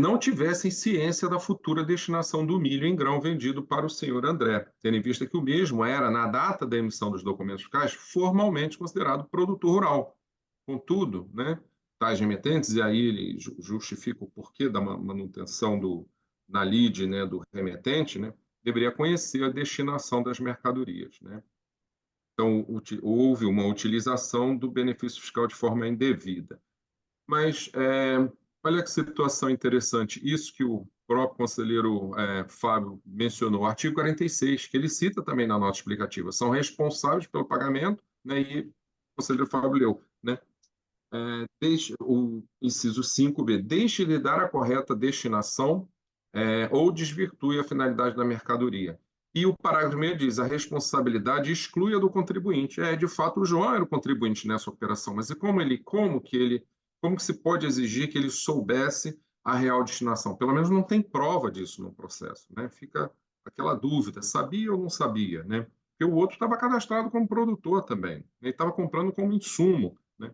não tivessem ciência da futura destinação do milho em grão vendido para o senhor André, tendo em vista que o mesmo era, na data da emissão dos documentos fiscais, formalmente considerado produtor rural. Contudo, né, tais remetentes, e aí ele justifica o porquê da manutenção na lide, né, do remetente, né, deveria conhecer a destinação das mercadorias, né? Então, houve uma utilização do benefício fiscal de forma indevida. Mas olha que situação interessante, isso que o próprio conselheiro Fábio mencionou, o artigo 46, que ele cita também na nota explicativa, são responsáveis pelo pagamento, né, e o conselheiro Fábio leu, né, o inciso 5b, deixe-lhe dar a correta destinação ou desvirtue a finalidade da mercadoria. E o parágrafo meio diz, a responsabilidade exclui a do contribuinte. De fato, o João era o contribuinte nessa operação, mas e como que se pode exigir que ele soubesse a real destinação? Pelo menos não tem prova disso no processo, né? Fica aquela dúvida, sabia ou não sabia, né? Porque o outro estava cadastrado como produtor também, ele estava comprando como insumo, né?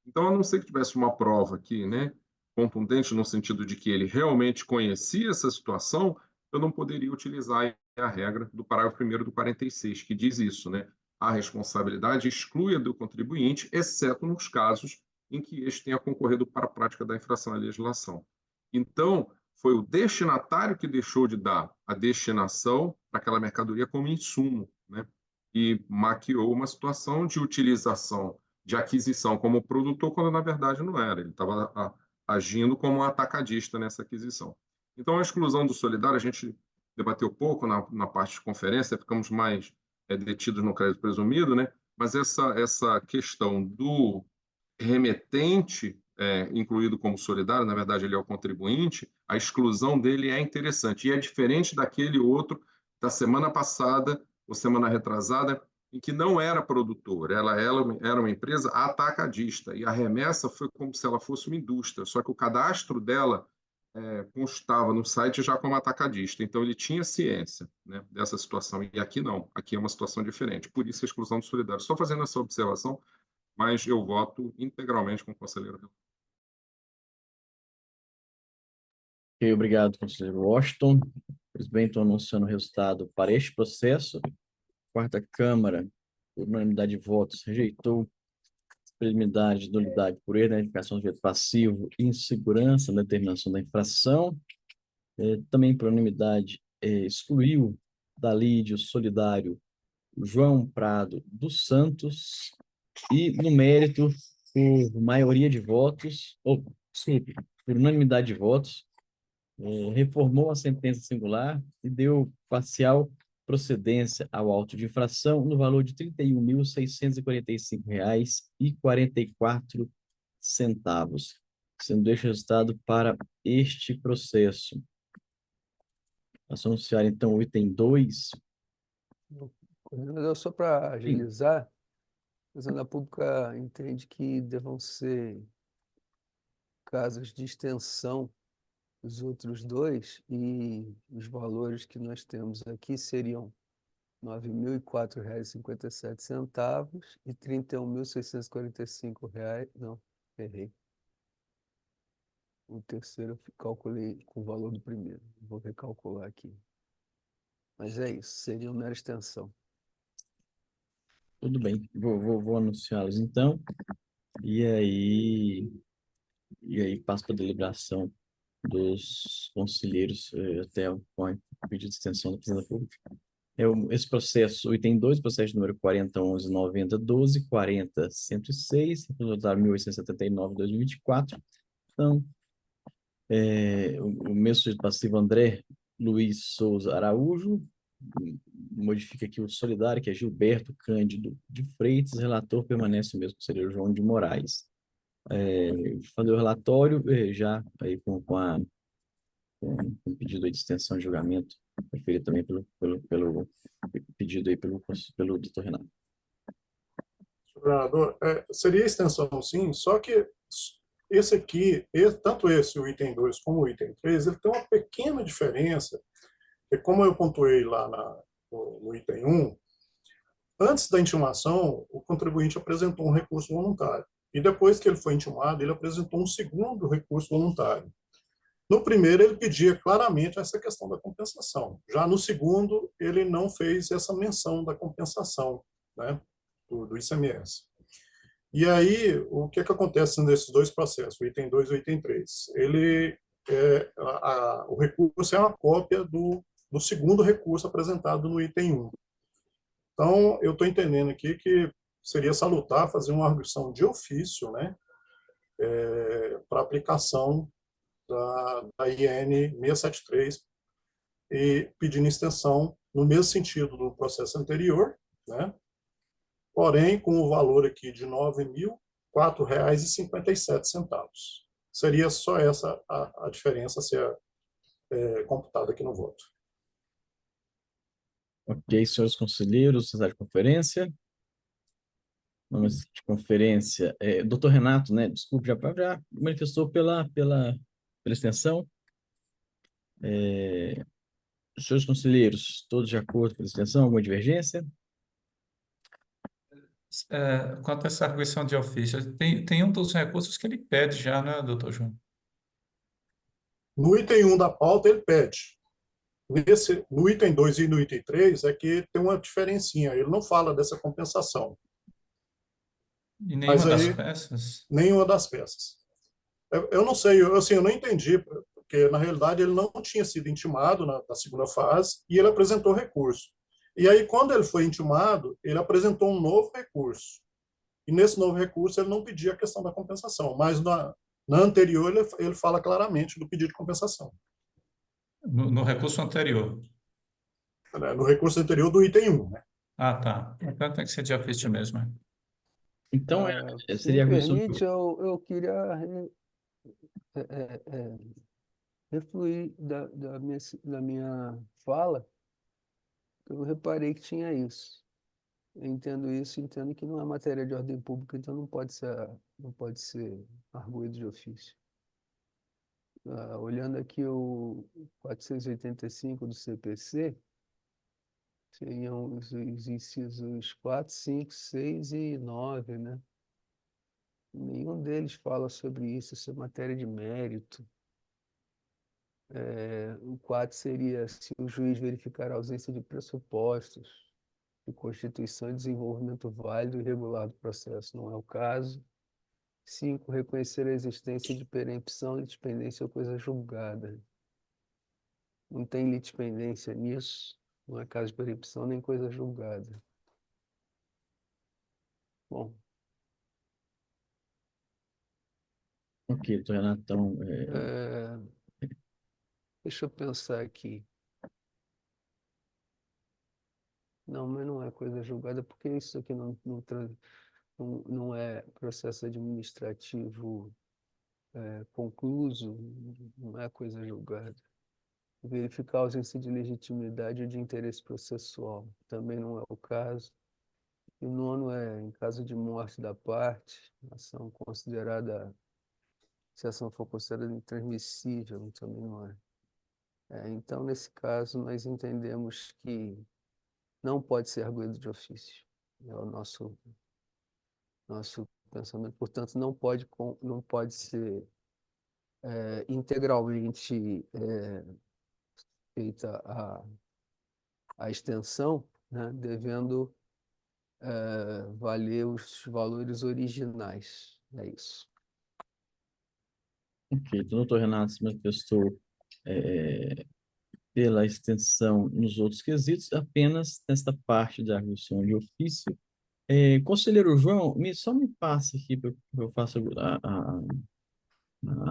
Então, a não ser que tivesse uma prova aqui, né, contundente no sentido de que ele realmente conhecia essa situação, eu não poderia utilizar a regra do parágrafo 1º do 46, que diz isso, né? A responsabilidade exclui a do contribuinte, exceto nos casos em que este tenha concorrido para a prática da infração à legislação. Então, foi o destinatário que deixou de dar a destinação para aquela mercadoria como insumo, né? E maquiou uma situação de utilização, de aquisição como produtor, quando na verdade não era. Ele estava agindo como um atacadista nessa aquisição. Então, a exclusão do solidário, a gente debateu pouco na parte de conferência, ficamos mais detidos no crédito presumido, né? Mas essa questão do remetente, incluído como solidário, na verdade ele é o contribuinte, a exclusão dele é interessante. E é diferente daquele outro da semana passada, ou semana retrasada, em que não era produtor, ela era uma empresa atacadista, e a remessa foi como se ela fosse uma indústria, só que o cadastro dela constava no site já como atacadista, então ele tinha ciência, né, dessa situação, e aqui não, aqui é uma situação diferente, por isso a exclusão do solidário. Só fazendo essa observação, mas eu voto integralmente com o conselheiro. Ok, obrigado, conselheiro Washington. Pois bem, estou anunciando o resultado para este processo. Quarta Câmara, por unanimidade de votos, rejeitou preliminaridade de nulidade por erro na identificação do sujeito passivo e insegurança na determinação da infração. Também, por unanimidade, excluiu da lide o solidário João Prado dos Santos e, no mérito, por maioria de votos, desculpe, por unanimidade de votos, reformou a sentença singular e deu parcial procedência ao auto de infração no valor de R$ 31.645,44, sendo este resultado para este processo. Posso anunciar, então, o item 2. Coordenador, só para agilizar, a Fazenda Pública entende que devam ser casos de extensão os outros dois, e os valores que nós temos aqui seriam R$ 9.004,57 e R$ 31.645. Não, errei. O terceiro eu calculei com o valor do primeiro. Vou recalcular aqui. Mas é isso, seria uma mera extensão. Tudo bem, vou anunciá-los, então. E aí passo para a deliberação dos conselheiros até o pedido de extensão da Fazenda Pública. Esse processo, o item 2, processo número 40.11.90.12, 40.106, resultado 1879/2024. Então, o meu sujeito passivo André Luiz Souza Araújo, modifica aqui o solidário, que é Gilberto Cândido de Freitas, relator permanece o mesmo, conselheiro João de Moraes. fazer o relatório, já aí com o pedido aí de extensão de julgamento, referido também pelo pedido aí pelo doutor Renato. Governador, seria extensão sim, só que esse aqui, tanto esse, o item 2, como o item 3, ele tem uma pequena diferença, que como eu pontuei lá no item 1, antes da intimação, o contribuinte apresentou um recurso voluntário. E depois que ele foi intimado, ele apresentou um segundo recurso voluntário. No primeiro, ele pedia claramente essa questão da compensação. Já no segundo, ele não fez essa menção da compensação, né, do ICMS. E aí, o que acontece nesses dois processos, o item 2 e o item 3? O recurso é uma cópia do segundo recurso apresentado no item 1. Então, eu estou entendendo aqui que seria salutar fazer uma arguição de ofício, né, para aplicação da IN 673 e pedindo extensão no mesmo sentido do processo anterior, né, porém com o valor aqui de R$ 9.004,57. Seria só essa a diferença a ser computada aqui no voto. Ok, senhores conselheiros, sociedade de conferência. Vamos de conferência. Doutor Renato, né? Desculpe, já manifestou pela extensão. Senhores conselheiros, todos de acordo pela extensão? Alguma divergência? Quanto a essa arguição de ofício, tem um dos recursos que ele pede já, né, doutor João? No item 1 da pauta, ele pede. No item 2 e no item 3 é que tem uma diferencinha. Ele não fala dessa compensação. E nenhuma Mas das aí, peças? nenhuma das peças. Eu não sei, eu não entendi, porque na realidade ele não tinha sido intimado na segunda fase e ele apresentou recurso. E aí, quando ele foi intimado, ele apresentou um novo recurso. E nesse novo recurso ele não pedia a questão da compensação, mas na anterior ele fala claramente do pedido de compensação. No recurso anterior? No recurso anterior do item 1, né? Ah, tá. Então tem que ser de ofício mesmo. Então, Se seria a me arguição permite, eu queria refluir da minha fala, eu reparei que tinha isso. Eu entendo isso, entendo que não é matéria de ordem pública, então não pode ser arguido de ofício. Olhando aqui o 485 do CPC, seriam os incisos 4, 5, 6 e 9, né? Nenhum deles fala sobre isso é matéria de mérito. O 4 seria se o juiz verificar a ausência de pressupostos de constituição e desenvolvimento válido e regular do processo. Não é o caso. 5, reconhecer a existência de perempção, litispendência ou coisa julgada. Não tem litispendência nisso, não é caso de perempção nem coisa julgada. Bom, Ok, doutor Renato, então, deixa eu pensar aqui. Não, mas não é coisa julgada, porque isso aqui não é processo administrativo concluso, não é coisa julgada. Verificar a ausência de legitimidade ou de interesse processual, também não é o caso. E o 9º é, em caso de morte da parte, se a ação for considerada intransmissível, também não é. Então, nesse caso, nós entendemos que não pode ser arguido de ofício. É o nosso pensamento. Portanto, não pode ser integralmente feita a extensão, né, devendo valer os valores originais. É isso. ok, então, doutor Renato se manifestou pela extensão nos outros quesitos, apenas nesta parte da arguição de ofício. Conselheiro João, só me passa aqui para eu faça a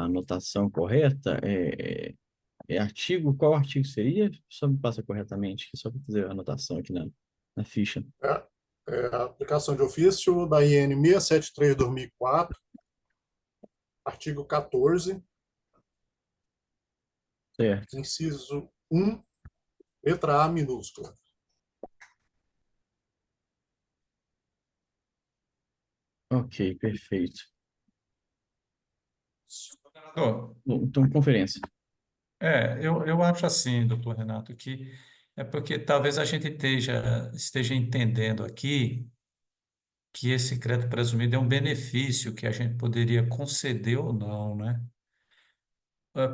anotação correta. Qual artigo seria? Só me passa corretamente, só para fazer a anotação aqui na ficha. A aplicação de ofício da IN 673/2004, Artigo 14, Certo. inciso 1, letra A minúscula. Ok, perfeito. Bom, Bom, então, conferência. eu acho assim, doutor Renato, que é porque talvez a gente esteja entendendo aqui que esse crédito presumido é um benefício que a gente poderia conceder ou não, né?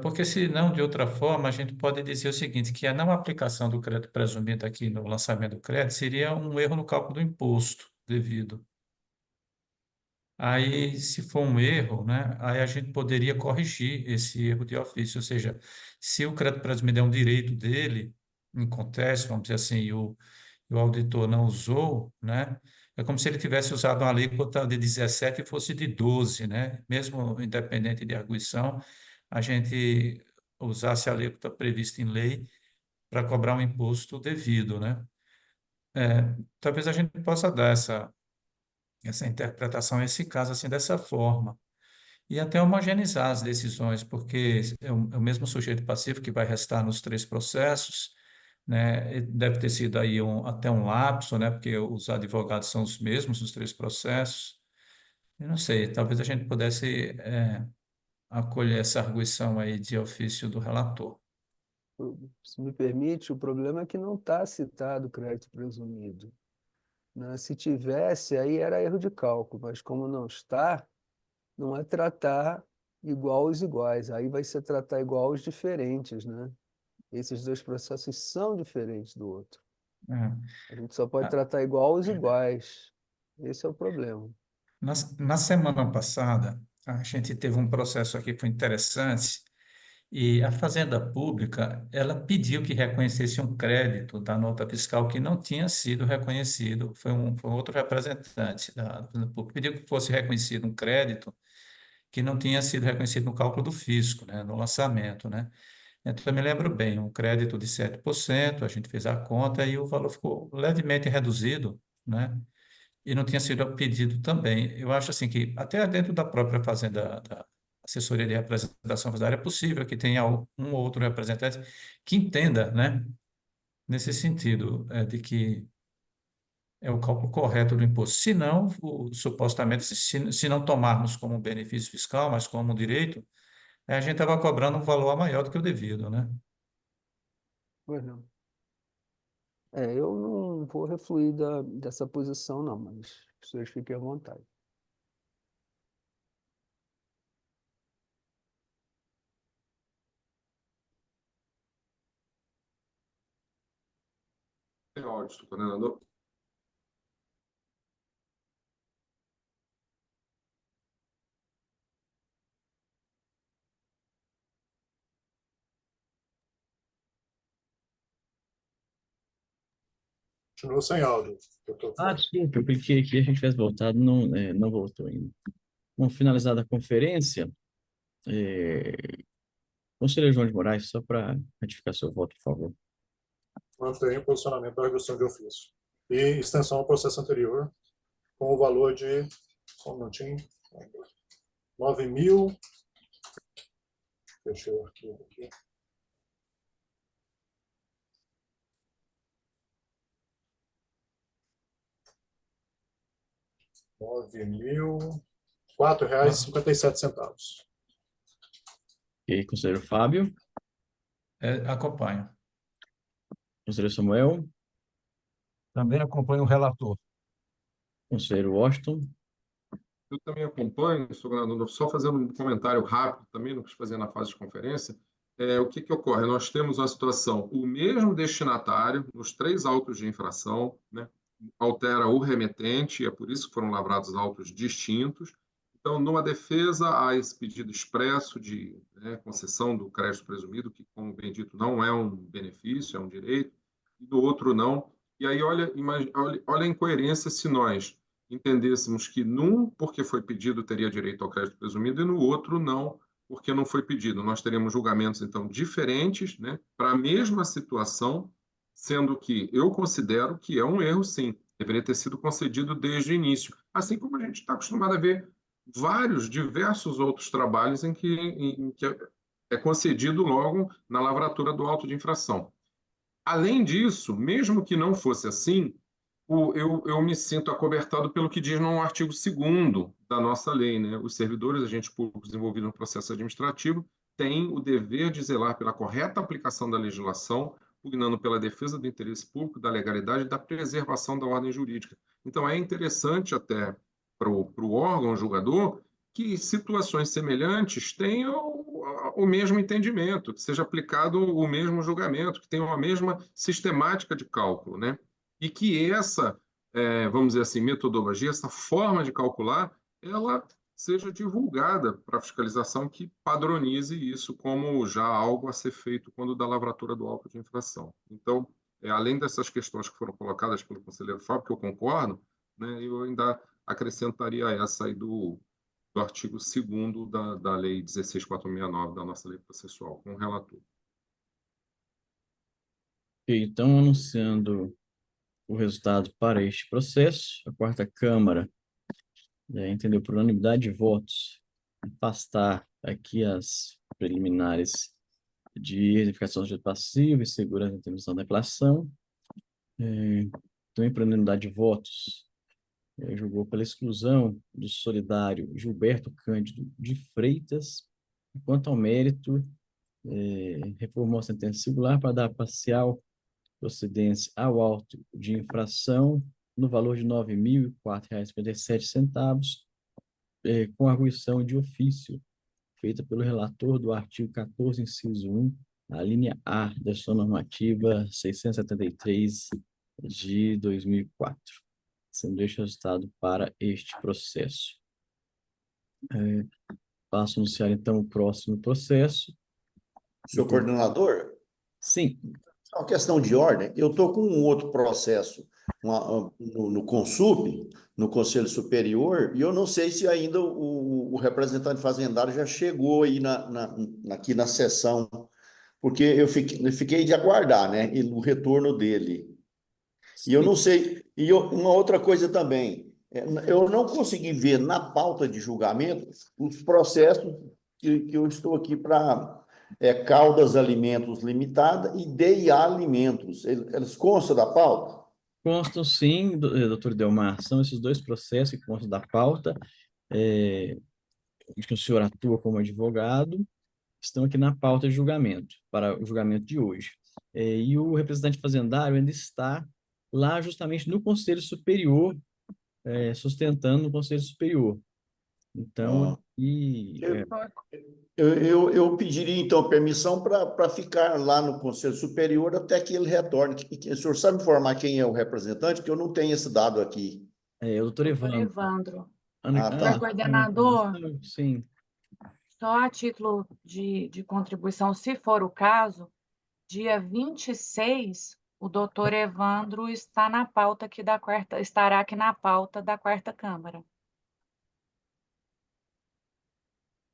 Porque se não, de outra forma, a gente pode dizer o seguinte, que a não aplicação do crédito presumido aqui no lançamento do crédito seria um erro no cálculo do imposto devido. Aí, se for um erro, né, aí a gente poderia corrigir esse erro de ofício, ou seja, se o crédito presumido é um direito dele, acontece, vamos dizer assim, e o auditor não usou, né, é como se ele tivesse usado uma alíquota de 17 e fosse de 12, né, mesmo independente de arguição, a gente usasse a alíquota prevista em lei para cobrar um imposto devido, né. Talvez a gente possa dar essa interpretação, esse caso, assim, dessa forma. E até homogeneizar as decisões, porque é o mesmo sujeito passivo que vai restar nos três processos, né? E deve ter sido aí até um lapso, né? Porque os advogados são os mesmos nos três processos. Eu não sei, talvez a gente pudesse acolher essa arguição aí de ofício do relator. Se me permite, o problema é que não está citado o crédito presumido, né? Se tivesse, aí era erro de cálculo, mas como não está, não é tratar igual aos iguais, aí vai ser tratar igual aos diferentes, né? Esses dois processos são diferentes do outro. É. A gente só pode Ah, tratar igual aos iguais. Esse é o problema. na semana passada, a gente teve um processo aqui que foi interessante. E a Fazenda Pública, ela pediu que reconhecesse um crédito da nota fiscal que não tinha sido reconhecido. Foi um outro representante da Fazenda Pública, pediu que fosse reconhecido um crédito que não tinha sido reconhecido no cálculo do fisco, né, no lançamento, né? Então, eu me lembro bem, um crédito de 7%, a gente fez a conta e o valor ficou levemente reduzido, né? E não tinha sido pedido também. Eu acho assim que até dentro da própria Fazenda, da assessoria de representação fazendária, é possível que tenha um ou outro representante que entenda, né, nesse sentido, de que é o cálculo correto do imposto. Se não, supostamente, se não tomarmos como um benefício fiscal, mas como um direito, a gente estava cobrando um valor maior do que o devido, né? Pois não. Eu não vou refluir dessa posição, não, mas os senhores fiquem à vontade. Tem áudio, coordenador. Continua sem áudio, doutor Flávio. Desculpa, eu cliquei aqui, a gente tivesse voltado, não, não voltou ainda. Bom, finalizada a conferência, conselheiro João de Moraes, só para ratificar seu voto, por favor. Mantém o posicionamento da arguição de ofício. E extensão ao processo anterior, com o valor de, só um minutinho, 9.000, deixa eu o arquivo aqui. R$ 9.004,57. E conselheiro Fábio, Acompanho. conselheiro Samuel, Também acompanho o relator. conselheiro Washington, Eu também acompanho, sou coordenador, só fazendo um comentário rápido também, não quis fazer na fase de conferência. O que ocorre? Nós temos uma situação, o mesmo destinatário, nos três autos de infração, né, altera o remetente, é por isso que foram lavrados autos distintos. Então, numa defesa, há esse pedido expresso de, né, concessão do crédito presumido, que, como bem dito, não é um benefício, é um direito, e do outro não. E aí, olha a incoerência se nós entendêssemos que num, porque foi pedido, teria direito ao crédito presumido, e no outro não, porque não foi pedido. Nós teríamos julgamentos, então, diferentes, né, para a mesma situação, sendo que eu considero que é um erro, sim, deveria ter sido concedido desde o início. Assim como a gente está acostumado a ver diversos outros trabalhos em que é concedido logo na lavratura do auto de infração. Além disso, mesmo que não fosse assim, eu me sinto acobertado pelo que diz no artigo 2º da nossa lei, né? Os servidores, agentes públicos envolvidos no processo administrativo têm o dever de zelar pela correta aplicação da legislação, pugnando pela defesa do interesse público, da legalidade e da preservação da ordem jurídica. Então, é interessante até para o órgão julgador que situações semelhantes tenham o mesmo entendimento, que seja aplicado o mesmo julgamento, que tenham a mesma sistemática de cálculo, né? E que essa, vamos dizer assim, metodologia, essa forma de calcular, ela seja divulgada para a fiscalização que padronize isso como já algo a ser feito quando da lavratura do auto de infração. Então, além dessas questões que foram colocadas pelo conselheiro Fábio, que eu concordo, né, eu ainda acrescentaria essa aí do artigo 2º da Lei 16.469, da nossa lei processual, com o relator. Então, anunciando o resultado para este processo, a quarta Câmara entendeu por unanimidade de votos afastar aqui as preliminares de verificação de passivo e segurança da intervenção da inflação. Também por unanimidade de votos, julgou pela exclusão do solidário Gilberto Cândido de Freitas. Quanto ao mérito, reformou a sentença singular para dar parcial procedência ao auto de infração no valor de R$ 9.004,57, com arguição de ofício, feita pelo relator do artigo 14, inciso 1, a linha A da sua normativa 673 de 2004. Sendo este resultado para este processo. Passo a anunciar, então, o próximo processo. Senhor coordenador, Sim. é uma questão de ordem. Eu estou com um outro processo no Consup, no Conselho Superior, e eu não sei se ainda o representante fazendário já chegou aí aqui na sessão, porque eu fiquei de aguardar, né, o retorno dele. E eu não sei, uma outra coisa também, eu não consegui ver na pauta de julgamento os processos que eu estou aqui para Caldas Alimentos Limitada e DIA Alimentos. Eles constam da pauta? Constam, sim, doutor Delmar. São esses dois processos que constam da pauta, de que o senhor atua como advogado, estão aqui na pauta de julgamento, para o julgamento de hoje. E o representante fazendário ainda está lá justamente no Conselho Superior, sustentando o Conselho Superior. Então, eu pediria, então, permissão para ficar lá no Conselho Superior até que ele retorne. O senhor sabe informar quem é o representante? Que eu não tenho esse dado aqui. É o doutor Evandro. Evandro. Tá. Coordenador, sim. só a título de contribuição, se for o caso, dia 26, o doutor Evandro está na pauta aqui estará aqui na pauta da quarta Câmara.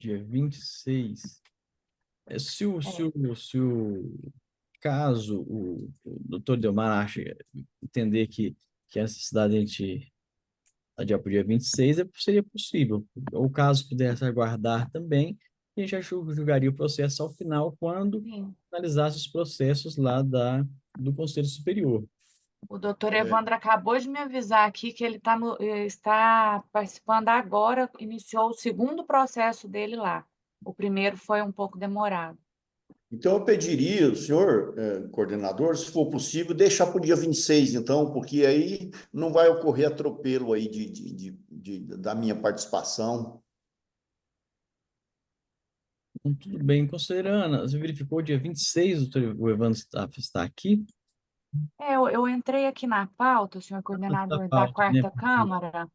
Dia 26. Se o caso o doutor Delmar entender que a necessidade de a gente adiar para o dia 26, seria possível. Ou caso pudesse aguardar também, a gente já julgaria o processo ao final, quando finalizasse os processos lá do Conselho Superior. O doutor Evandro acabou de me avisar aqui que ele está participando agora, iniciou o segundo processo dele lá. O primeiro foi um pouco demorado. Então, eu pediria, o senhor, coordenador, se for possível, deixar para o dia 26, então, porque aí não vai ocorrer atropelo aí da minha participação. Tudo bem. Conselheira Ana, você verificou o dia 26, o Evandro está aqui? Eu entrei aqui na pauta, senhor coordenador, da quarta Câmara.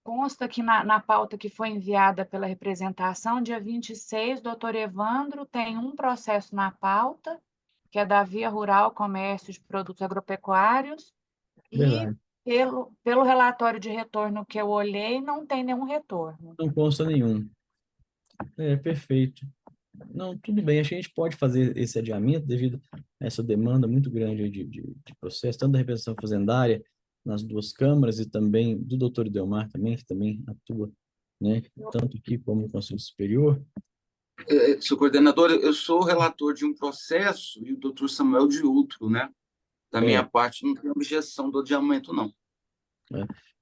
Consta que na pauta que foi enviada pela representação, dia 26, doutor Evandro tem um processo na pauta, que é da Via Rural Comércio de Produtos Agropecuários, Verdade. e pelo relatório de retorno que eu olhei, não tem nenhum retorno. Não consta nenhum. Perfeito. Não, tudo bem, acho que a gente pode fazer esse adiamento devido a essa demanda muito grande de processo, tanto da representação fazendária nas duas câmaras e também do doutor Delmar também, que também atua, né, tanto aqui como no Conselho Superior. Senhor coordenador, eu sou relator de um processo e o doutor Samuel de outro, né? Da minha parte, não tem objeção do adiamento, não.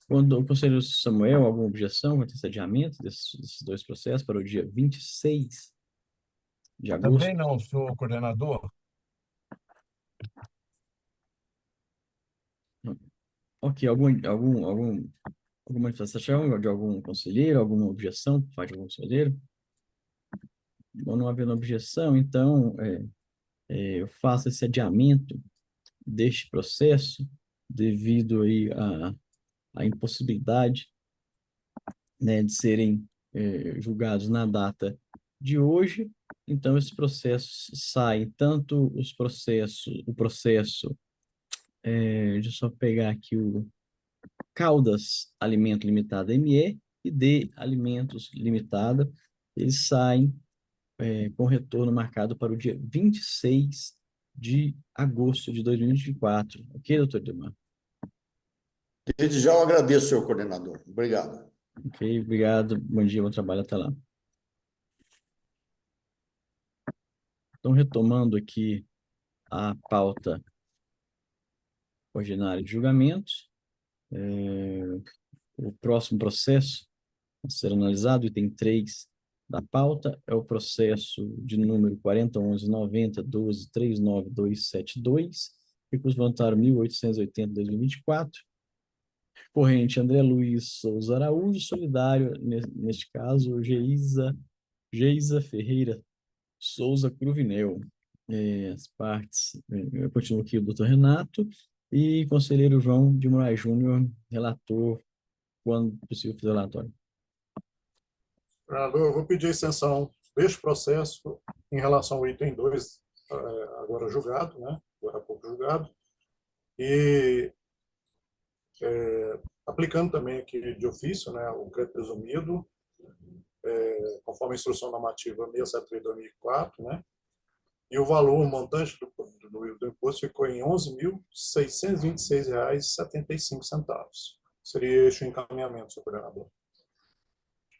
Quando o conselheiro Samuel, alguma objeção quanto a esse adiamento desses dois processos para o dia 26 de agosto? Também não, senhor coordenador. Ok, alguma manifestação de algum conselheiro, alguma objeção por parte de algum conselheiro? Bom, não havendo objeção, então eu faço esse adiamento deste processo devido aí à impossibilidade, né, de serem julgados na data de hoje. Então, esses processos saem, tanto o processo, deixa eu só pegar aqui o Caldas Alimento Limitada ME e D Alimentos Limitada, eles saem com retorno marcado para o dia 26 de agosto de 2024. Ok, doutor Demar? Desde já eu agradeço, senhor coordenador. Obrigado. Ok, obrigado. Bom dia, bom trabalho, até lá. Então, retomando aqui a pauta ordinária de julgamentos, o próximo processo a ser analisado, item 3 da pauta, é o processo de número 40.11.90.12.39272, recurso voluntário 1880/2024, corrente André Luiz Souza Araújo, solidário, neste caso, Geisa Ferreira Souza Cruvinel. As partes, eu continuo aqui o doutor Renato e conselheiro João de Moraes Júnior, relator, quando possível, fazer o relatório. Coordenador, eu vou pedir a extensão deste processo em relação ao item 2, agora julgado, né? Agora há pouco julgado, e aplicando também aqui de ofício, né, o crédito presumido, conforme a instrução normativa 673/2004, né? E o valor, o montante do imposto ficou em R$ 11.626,75. Seria este o encaminhamento, senhor coordenador.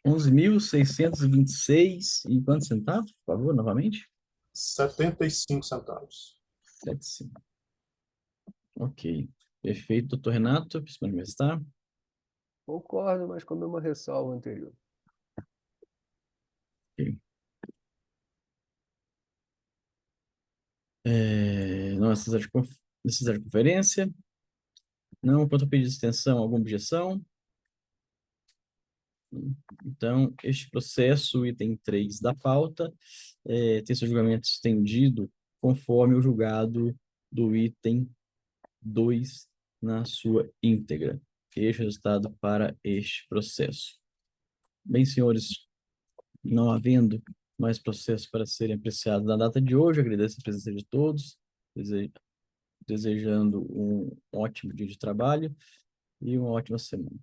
11.626 e quantos centavos, por favor, novamente? 75 centavos. 75. Ok. Perfeito, doutor Renato, para manifestar. Concordo, mas com uma ressalva anterior. Ok. Não necessidade de conferência. Não, quanto ao pedido de extensão, alguma objeção? Então, este processo, item 3 da pauta, tem seu julgamento estendido conforme o julgado do item 2 na sua íntegra. Este é o resultado para este processo. Bem, senhores, não havendo mais processos para serem apreciados na data de hoje, agradeço a presença de todos, desejando um ótimo dia de trabalho e uma ótima semana.